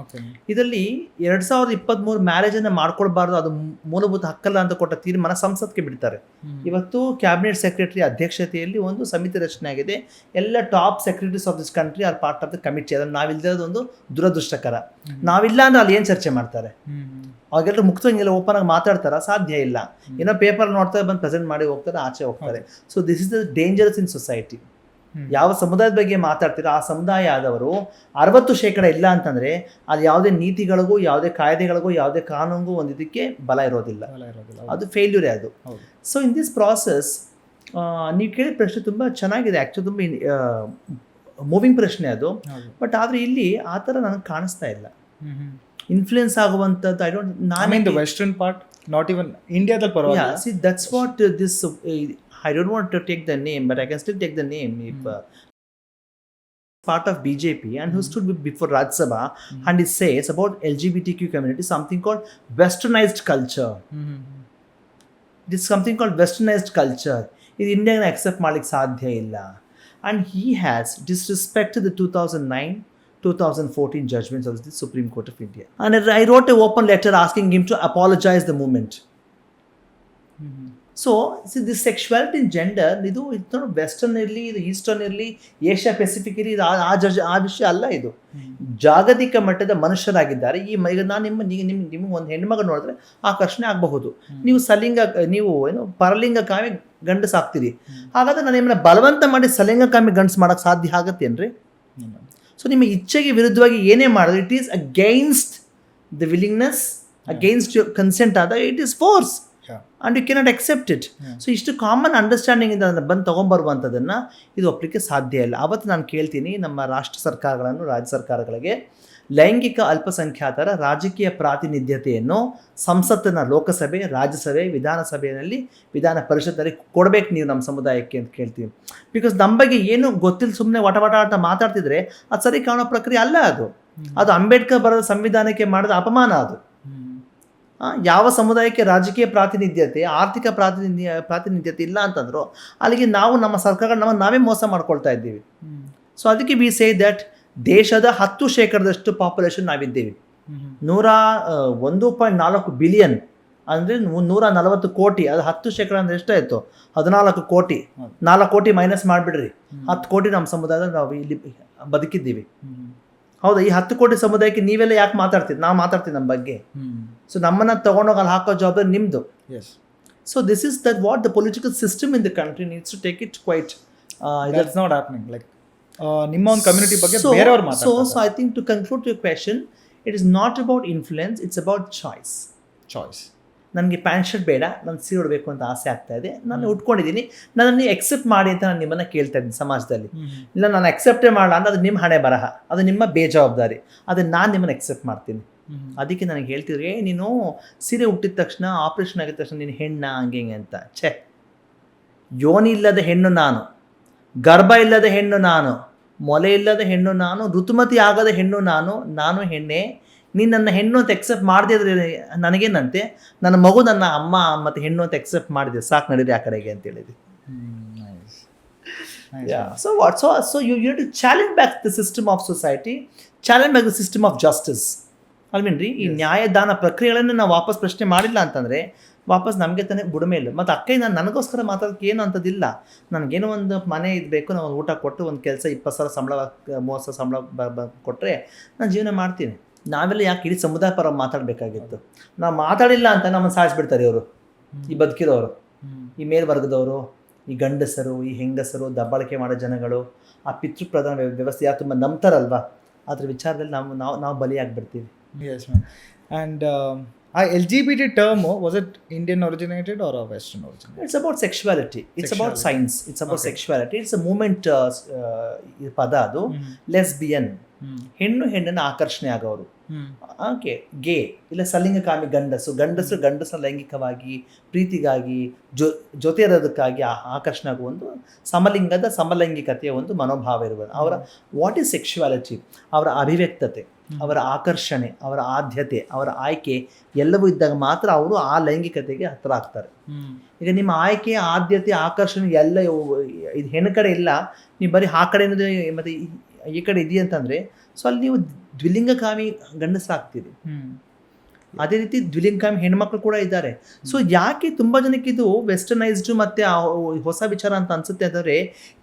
ಇದರಲ್ಲಿ 2023 ಮ್ಯಾರೇಜನ್ನು ಮಾಡ್ಕೊಳ್ಬಾರ್ದು, ಅದು ಮೂಲಭೂತ ಹಕ್ಕಲ್ಲ ಅಂತ ಕೊಟ್ಟ ತೀರ್ಮಾನ ಸಂಸತ್ಗೆ ಬಿಡ್ತಾರೆ. ಇವತ್ತು ಕ್ಯಾಬಿನೆಟ್ ಸೆಕ್ರೆಟರಿ ಅಧ್ಯಕ್ಷತೆಯಲ್ಲಿ ಒಂದು ಸಮಿತಿ ರಚನೆ ಆಗಿದೆ. ಎಲ್ಲ top secretaries of this country are part of the committee. ಅದನ್ನು ನಾವಿಲ್ಲದ ಒಂದು ದುರದೃಷ್ಟಕರ. ನಾವಿಲ್ಲ ಅಂದ್ರೆ ಅಲ್ಲಿ ಏನು ಚರ್ಚೆ ಮಾಡ್ತಾರೆ? ಅವಾಗೆಲ್ಲರೂ ಮುಕ್ತಂಗೆಲ್ಲ ಓಪನ್ ಆಗಿ ಮಾತಾಡ್ತಾರ? ಸಾಧ್ಯ ಇಲ್ಲ. ಏನೋ ಪೇಪರ್ ನೋಡ್ತಾರೆ, ಬಂದು ಪ್ರೆಸೆಂಟ್ ಮಾಡಿ ಹೋಗ್ತಾರೆ, ಆಚೆ ಹೋಗ್ತಾರೆ. So this is the dangerous in society. ಯಾವ ಸಮುದಾಯದ ಬಗ್ಗೆ ಮಾತಾಡ್ತೀರೋ ಆ ಸಮುದಾಯ ಆದವರು 60% ಇಲ್ಲ ಅಂತಂದರೆ ಅದು ಯಾವುದೇ ನೀತಿಗಳಿಗೂ, ಯಾವುದೇ ಕಾಯ್ದೆಗಳಿಗೂ, ಯಾವುದೇ ಕಾನೂನಿಗೂ ಒಂದು ಇದಕ್ಕೆ ಬಲ ಇರೋದಿಲ್ಲ. ಅದು ಫೇಲ್ಯೂರೇ ಅದು. ಸೊ ಇನ್ ದಿಸ್ ಪ್ರಾಸೆಸ್ ನೀವು ಕೇಳಿದ ಪ್ರಶ್ನೆ ತುಂಬ ಚೆನ್ನಾಗಿದೆ. ಆ್ಯಕ್ಚುಲಿ ತುಂಬ ಮೂವಿಂಗ್ ಪ್ರಶ್ನೆ ಅದು. ಬಟ್ ಆದರೆ ಇಲ್ಲಿ ಆ ಥರ ನನಗೆ ಕಾಣಿಸ್ತಾ ಇಲ್ಲ. ಇನ್ಫ್ಲೂಯೆನ್ಸ್ ಆಗುವಂಥದ್ದು ನಾನು ವೆಸ್ಟರ್ನ್ ಪಾರ್ಟ್, ನಾಟ್ ಇವನ್ ಇಂಡಿಯಾದಲ್ಲಿ ಪರವಾಗಿಲ್ಲ. See that's what this I don't want to take the name, but I can still take the name. If part of BJP and who stood before Rajya Sabha and he says about LGBTQ community something called westernized culture. It is something called westernized culture. In India accept malik sadhya illa. And he has disrespected the 2009-2014 judgments of the Supreme Court of India. And I wrote a open letter asking him to apologize the movement. So this sexuality in gender ಇದು western ಇರಲಿ, ಇದು eastern ಇರಲಿ, Asia Pacific ಇರಲಿ, ಇದು ಆ ವಿಷಯ ಅಲ್ಲ. ಇದು ಜಾಗತಿಕ ಮಟ್ಟದ ಮನುಷ್ಯರಾಗಿದ್ದಾರೆ. ಈಗ ನಾನು ನಿಮಗೆ ಒಂದು ಹೆಣ್ಮಗ ನೋಡಿದ್ರೆ ಆಕರ್ಷಣೆ ಆಗಬಹುದು. ನೀವು ನೀವು ಪರಲಿಂಗಕಾಮಿ ಗಂಡಸು ಆಗ್ತೀರಿ. ಹಾಗಾದ್ರೆ ನಾನು ನಿಮ್ಮನ್ನ ಬಲವಂತ ಮಾಡಿ ಸಲಿಂಗಕಾಮಿ ಗಂಡಸು ಮಾಡೋಕ್ಕೆ ಸಾಧ್ಯ ಆಗುತ್ತೇನ್ರಿ? ಸೊ ನಿಮ್ಮ ಇಚ್ಛೆಗೆ ವಿರುದ್ಧವಾಗಿ ಏನೇ ಮಾಡಿದ್ರೆ it is against the willingness, against your consent ಆದಾಗ it is force. And you cannot accept it. So ಇಷ್ಟು ಕಾಮನ್ ಅಂಡರ್ಸ್ಟ್ಯಾಂಡಿಂಗಿಂದ ಅದನ್ನು ಬಂದು ತೊಗೊಂಬರುವಂಥದ್ದನ್ನು ಇದು ಒಪ್ಪಲಿಕ್ಕೆ ಸಾಧ್ಯ ಇಲ್ಲ. ಆವತ್ತು ನಾನು ಕೇಳ್ತೀನಿ ನಮ್ಮ ರಾಷ್ಟ್ರ ಸರ್ಕಾರಗಳನ್ನು, ರಾಜ್ಯ ಸರ್ಕಾರಗಳಿಗೆ ಲೈಂಗಿಕ ಅಲ್ಪಸಂಖ್ಯಾತರ ರಾಜಕೀಯ ಪ್ರಾತಿನಿಧ್ಯತೆಯನ್ನು ಸಂಸತ್ತಿನ ಲೋಕಸಭೆ, ರಾಜ್ಯಸಭೆ, ವಿಧಾನಸಭೆಯಲ್ಲಿ, ವಿಧಾನ ಪರಿಷತ್ತಲ್ಲಿ ಕೊಡಬೇಕು ನೀವು ನಮ್ಮ ಸಮುದಾಯಕ್ಕೆ ಅಂತ ಕೇಳ್ತೀವಿ. ಬಿಕಾಸ್ ನಮ್ಮ ಬಗ್ಗೆ ಏನು ಗೊತ್ತಿಲ್ಲ, ಸುಮ್ಮನೆ ವಟ ಅಂತ ಮಾತಾಡ್ತಿದ್ರೆ ಅದು ಸರಿ ಕಾಣೋ ಪ್ರಕ್ರಿಯೆ ಅಲ್ಲ. ಅದು ಅಂಬೇಡ್ಕರ್ ಬರೆದ ಸಂವಿಧಾನಕ್ಕೆ ಮಾಡಿದ ಅಪಮಾನ. ಅದು ಯಾವ ಸಮುದಾಯಕ್ಕೆ ರಾಜಕೀಯ ಪ್ರಾತಿನಿಧ್ಯತೆ, ಆರ್ಥಿಕ ಪ್ರಾತಿನಿಧ್ಯತೆ ಇಲ್ಲ ಅಂತಂದ್ರು ಅಲ್ಲಿಗೆ ನಾವು ನಮ್ಮ ಸರ್ಕಾರಗಳು ನಾವೇ ಮೋಸ ಮಾಡ್ಕೊಳ್ತಾ ಇದ್ದೀವಿ. ಸೊ ಅದಕ್ಕೆ ವಿ ಸೇ ದಟ್ ದೇಶದ 10% ಪಾಪ್ಯುಲೇಷನ್ ನಾವಿದ್ದೇವೆ. 101.4 ಬಿಲಿಯನ್ ಅಂದರೆ 140 ಕೋಟಿ. ಅದು 10% ಅಂದರೆ ಎಷ್ಟಾಯಿತು? 14 ಕೋಟಿ. 4 ಕೋಟಿ ಮೈನಸ್ ಮಾಡಿಬಿಡ್ರಿ, 10 ಕೋಟಿ ನಮ್ಮ ಸಮುದಾಯದಲ್ಲಿ ನಾವು ಇಲ್ಲಿ ಬದುಕಿದ್ದೀವಿ. ಹೌದಾ? ಈ 10 ಕೋಟಿ ಸಮುದಾಯಕ್ಕೆ ನೀವೆಲ್ಲ ಯಾಕೆ ಮಾತಾಡ್ತೀರಿ? ನಾವು ಮಾತಾಡ್ತೀವಿ ನಮ್ಮ ಬಗ್ಗೆ. ಸೊ ನಮ್ಮನ್ನು ತೊಗೊಂಡೋಗಿ ಅಲ್ಲಿ ಹಾಕೋ ಜವಾಬ್ದಾರಿ ನಿಮ್ಮದು. So this is that what the political system in the country needs to take it quite. That's not happening. Like ನಿಮ್ಮ ಒಂದು ಕಮ್ಯುನಿಟಿ ಬಗ್ಗೆ ಬೇರೆಯವರು ಮಾತಾಡ್ತಾರೆ. So I think to conclude your question, it is not about influence, it's about choice. ನನಗೆ pant shirt ಬೇಡ, ನಾನು ಸೀರೆ ಉಡಬೇಕು ಅಂತ ಆಸೆ ಆಗ್ತಾ ಇದೆ, ನಾನು ಉಟ್ಕೊಂಡಿದ್ದೀನಿ, ನನ್ನನ್ನು ಎಕ್ಸೆಪ್ಟ್ ಮಾಡಿ ಅಂತ ನಾನು ನಿಮ್ಮನ್ನು ಕೇಳ್ತಾ ಇದ್ದೀನಿ ಸಮಾಜದಲ್ಲಿ. ಇಲ್ಲ ನಾನು ಅಕ್ಸೆಪ್ಟೇ ಮಾಡಲ್ಲ ಅಂದ್ರೆ ಅದು ನಿಮ್ಮ ಹಣೆ ಬರಹ, ಅದು ನಿಮ್ಮ ಬೇಜವಾಬ್ದಾರಿ, ಅದನ್ನು ನಾನು ನಿಮ್ಮನ್ನು ಎಕ್ಸೆಪ್ಟ್ ಮಾಡ್ತೀನಿ. ಅದಕ್ಕೆ ನನಗೆ ಹೇಳ್ತಿದ್ರು, ನೀನು ಸೀರೆ ಹುಟ್ಟಿದ ತಕ್ಷಣ, ಆಪ್ರೇಷನ್ ಆಗಿದ ತಕ್ಷಣ ನೀನು ಹೆಣ್ಣ ಹಂಗೆ ಹಿಂಗೆ ಅಂತ. ಛೇ, ಯೋನಿ ಇಲ್ಲದ ಹೆಣ್ಣು ನಾನು, ಗರ್ಭ ಇಲ್ಲದ ಹೆಣ್ಣು ನಾನು, ಮೊಲೆ ಇಲ್ಲದ ಹೆಣ್ಣು ನಾನು, ಋತುಮತಿ ಆಗದ ಹೆಣ್ಣು ನಾನು ಹೆಣ್ಣೆ. ನೀನು ನನ್ನ ಹೆಣ್ಣು ಅಂತ ಎಕ್ಸೆಪ್ಟ್ ಮಾಡದಿದ್ರೆ ನನಗೇನಂತೆ, ನನ್ನ ಮಗು ನನ್ನ ಅಮ್ಮ ಮತ್ತು ಹೆಣ್ಣು ಅಂತ ಎಕ್ಸೆಪ್ಟ್ ಮಾಡಿದೆ, ಸಾಕು ನಡೀರಿ ಆ ಕಡೆಗೆ ಅಂತ ಹೇಳಿದ್ವಿ. So you have to challenge back the system of society, challenge back the system of justice. ಅಲ್ವೇನ್ರಿ, ಈ ನ್ಯಾಯದಾನ ಪ್ರಕ್ರಿಯೆಗಳನ್ನು ನಾವು ವಾಪಸ್ ಪ್ರಶ್ನೆ ಮಾಡಿಲ್ಲ ಅಂತಂದರೆ ವಾಪಸ್ ನಮಗೆ ತಾನೇ ಬುಡಮೆ ಇಲ್ಲ. ಮತ್ತು ಅಕ್ಕ ನನಗೋಸ್ಕರ ಮಾತಾಡೋಕ್ಕೆ ಏನು ಅಂಥದ್ದಿಲ್ಲ. ನನಗೇನೋ ಒಂದು ಮನೆ ಇರಬೇಕು, ನಾವು ಊಟ ಕೊಟ್ಟು ಒಂದು ಕೆಲಸ 20,000 ಸಂಬಳ 30,000 ಸಂಬಳ ಕೊಟ್ಟರೆ ನಾನು ಜೀವನ ಮಾಡ್ತೀನಿ. ನಾವೆಲ್ಲ ಯಾಕೆ ಇಡೀ ಸಮುದಾಯ ಪರ ಮಾತಾಡಬೇಕಾಗಿತ್ತು? ನಾವು ಮಾತಾಡಿಲ್ಲ ಅಂತ ನಮ್ಮನ್ನು ಸಾಯಿಸ್ಬಿಡ್ತಾರೆ ಇವರು, ಈ ಬದುಕಿರೋರು, ಈ ಮೇಲ್ವರ್ಗದವರು, ಈ ಗಂಡಸರು, ಈ ಹೆಂಗಸರು, ದಬ್ಬಾಳಿಕೆ ಮಾಡೋ ಜನಗಳು, ಆ ಪಿತೃಪ್ರಧಾನ ವ್ಯವಸ್ಥೆ ಯಾರು ತುಂಬ ನಂಬ್ತಾರಲ್ವ, ಅದ್ರ ವಿಚಾರದಲ್ಲಿ ನಾವು ಬಲಿಯಾಗಿಬಿಡ್ತೀವಿ. Yes, ma'am. And LGBT term, was it Indian originated or a Western originated? It's about sexuality. It's about science. It's about sexuality. It's a movement. ಪದ ಅದು ಲೆಸ್ಬಿಯನ್, ಹೆಣ್ಣನ್ನು ಆಕರ್ಷಣೆ ಆಗೋರು. ಓಕೆ, ಗೇ ಇಲ್ಲ ಸಲಿಂಗಕಾಮಿ ಗಂಡಸರು ಲೈಂಗಿಕವಾಗಿ ಪ್ರೀತಿಗಾಗಿ ಜೊತೆ ಇರೋದಕ್ಕಾಗಿ ಆಕರ್ಷಣೆ ಆಗುವ ಒಂದು ಸಮಲೈಂಗಿಕತೆಯ ಒಂದು ಮನೋಭಾವ ಇರುವುದು. ಅವರ ವಾಟ್ ಈಸ್ ಸೆಕ್ಶುವಾಲಿಟಿ, ಅವರ ಅಭಿವ್ಯಕ್ತತೆ, ಅವರ ಆಕರ್ಷಣೆ, ಅವರ ಆದ್ಯತೆ, ಅವರ ಆಯ್ಕೆ ಎಲ್ಲವೂ ಇದ್ದಾಗ ಮಾತ್ರ ಅವರು ಆ ಲೈಂಗಿಕತೆಗೆ ಹತ್ತಿರ ಆಗ್ತಾರೆ. ಈಗ ನಿಮ್ಮ ಆಯ್ಕೆ, ಆದ್ಯತೆ, ಆಕರ್ಷಣೆ ಎಲ್ಲ ಇದು ಹೆಣ್ಣು ಕಡೆ ಇಲ್ಲ, ನೀವು ಬರೀ ಆ ಕಡೆ ಮತ್ತು ಈ ಕಡೆ ಇದೆಯಂತಂದರೆ ಸೊ ಅಲ್ಲಿ ನೀವು ದ್ವಿಲಿಂಗಕಾಮಿ ಗಂಡಸರಾಗ್ತೀರಿ. ಅದೇ ರೀತಿ ದ್ವಿಲಿಂಗಕಾಮಿ ಹೆಣ್ಮಕ್ಳು ಕೂಡ ಇದ್ದಾರೆ. ಸೊ ಯಾಕೆ ತುಂಬ ಜನಕ್ಕೆ ಇದು ವೆಸ್ಟರ್ನೈಸ್ಡು ಮತ್ತು ಹೊಸ ವಿಚಾರ ಅಂತ ಅನಿಸುತ್ತೆ ಅಂತಂದರೆ,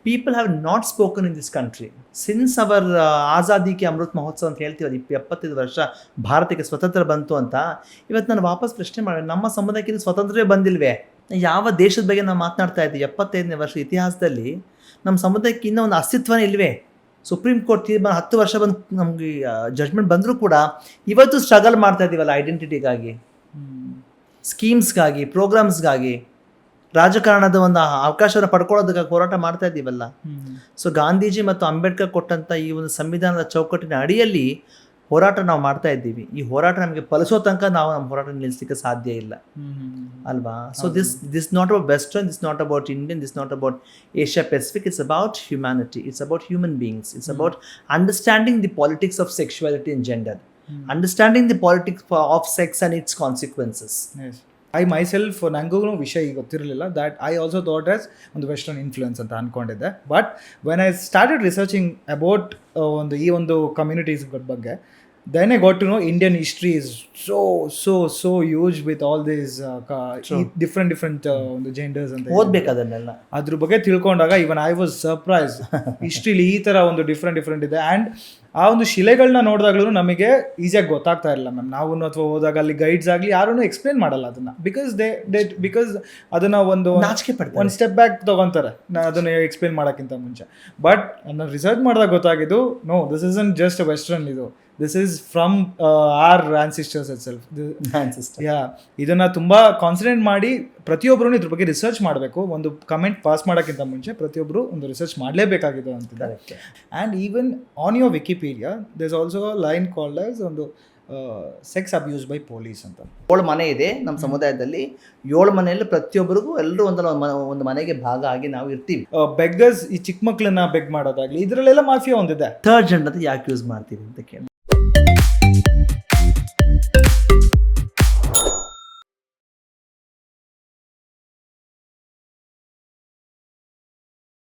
people have not spoken in this country since our ಆಜಾದಿಗೆ ಅಮೃತ್ ಮಹೋತ್ಸವ ಅಂತ ಹೇಳ್ತೀವಿ. 75 ವರ್ಷ ಭಾರತಕ್ಕೆ ಸ್ವತಂತ್ರ ಬಂತು ಅಂತ. ಇವತ್ತು ನಾನು ವಾಪಸ್ ಪ್ರಶ್ನೆ ಮಾಡಿ, ನಮ್ಮ ಸಮುದಾಯಕ್ಕೆ ಸ್ವತಂತ್ರವೇ ಬಂದಿಲ್ವೇ? ಯಾವ ದೇಶದ ಬಗ್ಗೆ ನಾವು ಮಾತನಾಡ್ತಾ ಇದ್ದೀವಿ? 75ನೇ ವರ್ಷ ಇತಿಹಾಸದಲ್ಲಿ ನಮ್ಮ ಸಮುದಾಯಕ್ಕೆ ಇನ್ನೂ ಒಂದು ಅಸ್ತಿತ್ವನೇ ಇಲ್ವೇ? ಸುಪ್ರೀಂ ಕೋರ್ಟ್ ತೀರ್ಮಾನ 10 ವರ್ಷ ಬಂದು ನಮಗೆ ಜಡ್ಜ್ಮೆಂಟ್ ಬಂದರೂ ಕೂಡ ಇವತ್ತು ಸ್ಟ್ರಗಲ್ ಮಾಡ್ತಾ ಇದ್ದೀವಲ್ಲ ಐಡೆಂಟಿಟಿಗಾಗಿ, ಸ್ಕೀಮ್ಸ್ಗಾಗಿ, ಪ್ರೋಗ್ರಾಮ್ಸ್ಗಾಗಿ, ರಾಜಕಾರಣದ ಒಂದು ಅವಕಾಶವನ್ನು ಪಡ್ಕೊಳ್ಳೋದಕ್ಕಾಗಿ ಹೋರಾಟ ಮಾಡ್ತಾ ಇದ್ದೀವಲ್ಲ. ಸೊ ಗಾಂಧೀಜಿ ಮತ್ತು ಅಂಬೇಡ್ಕರ್ ಕೊಟ್ಟಂಥ ಈ ಒಂದು ಸಂವಿಧಾನದ ಚೌಕಟ್ಟಿನ ಅಡಿಯಲ್ಲಿ ಹೋರಾಟ ನಾವು ಮಾಡ್ತಾ ಇದ್ದೀವಿ. ಈ ಹೋರಾಟ ನಮಗೆ ಫಲಿಸೋ ತನಕ ನಾವು ನಮ್ಮ ಹೋರಾಟ ನಿಲ್ಲಿಸಲಿಕ್ಕೆ ಸಾಧ್ಯ ಇಲ್ಲ ಅಲ್ವಾ? So this not about western, this not about Indian, this not about Asia Pacific. It's about humanity, it's about human beings, it's about understanding the politics of sexuality and gender, understanding the politics of sex and its consequences. I myself ನನಗೂ ವಿಷಯ ಗೊತ್ತಿರಲಿಲ್ಲ that I also thought as ಒಂದು western influence ಅಂತ ಅಂದ್ಕೊಂಡಿದ್ದೆ. But when I started researching about ಈ ಒಂದು communities ಬಗ್ಗೆ, then I got to know Indian history is so huge with all these different ಒಂದು genders ಅಂತ ಓದ್ಬೇಕು ಅದನ್ನೆಲ್ಲ. ಅದ್ರ ಬಗ್ಗೆ ತಿಳ್ಕೊಂಡಾಗ ಇವನ್ ಐ ವಾಸ್ ಸರ್ಪ್ರೈಸ್, ಹಿಸ್ಟ್ರಿಲಿ ಈ ಥರ ಒಂದು ಡಿಫ್ರೆಂಟ್ ಇದೆ. ಆ್ಯಂಡ್ ಆ ಒಂದು ಶಿಲೆಗಳನ್ನ ನೋಡಿದಾಗ್ಲೂ ನಮಗೆ ಈಸಿಯಾಗಿ ಗೊತ್ತಾಗ್ತಾ ಇರಲಿಲ್ಲ ಮ್ಯಾಮ್. ನಾವು ಅಥವಾ ಹೋದಾಗ ಅಲ್ಲಿ ಗೈಡ್ಸ್ ಆಗಲಿ ಯಾರೂ ಎಕ್ಸ್ಪ್ಲೇನ್ ಮಾಡಲ್ಲ ಅದನ್ನು, ಬಿಕಾಸ್ ಅದನ್ನು ಒಂದು ಸ್ಟೆಪ್ ಬ್ಯಾಕ್ ತೊಗೊತಾರೆ ಅದನ್ನು ಎಕ್ಸ್ಪ್ಲೇನ್ ಮಾಡೋಕ್ಕಿಂತ ಮುಂಚೆ. ಬಟ್ ನಾನು ರಿಸರ್ಚ್ ಮಾಡಿದಾಗ ಗೊತ್ತಾಗಿದ್ದು, no, this is an just western, this is from our ancestors itself. ಇದನ್ನು ತುಂಬ ಕಾನ್ಸಂಟ್ರೇಟ್ ಮಾಡಿ ಪ್ರತಿಯೊಬ್ಬರೂ ಇದ್ರ ಬಗ್ಗೆ ರಿಸರ್ಚ್ ಮಾಡಬೇಕು. ಒಂದು ಕಮೆಂಟ್ ಪಾಸ್ ಮಾಡೋಕ್ಕಿಂತ ಮುಂಚೆ ಪ್ರತಿಯೊಬ್ಬರು ಒಂದು ರಿಸರ್ಚ್ ಮಾಡಲೇಬೇಕಾಗಿದೆ ಅಂತಿದ್ದಾರೆ. And even on your Wikipedia there is also line called as ಒಂದು ಸೆಕ್ಸ್ ಅಬ್ಯೂಸ್ ಬೈ ಪೊಲೀಸ್ ಅಂತ. 7 ಮನೆ ಇದೆ ನಮ್ಮ ಸಮುದಾಯದಲ್ಲಿ. 7 ಮನೆಯಲ್ಲಿ ಪ್ರತಿಯೊಬ್ಬರಿಗೂ ಎಲ್ಲರೂ ಒಂದು ಮನೆಗೆ ಭಾಗ ಆಗಿ ನಾವು ಇರ್ತೀವಿ. ಬೆಗ್ಗರ್ಸ್, ಈ ಚಿಕ್ಕ ಮಕ್ಕಳನ್ನ ಬೆಗ್ ಮಾಡೋದಾಗ್ಲಿ, ಇದರಲ್ಲೆಲ್ಲ ಮಾಫಿಯಾ ಒಂದಿದೆ. ಥರ್ಡ್ ಜೆಂಡರ್ ಯಾಕೆ ಯೂಸ್ ಮಾಡ್ತೀವಿ ಅಂತ ಕೇಳಿ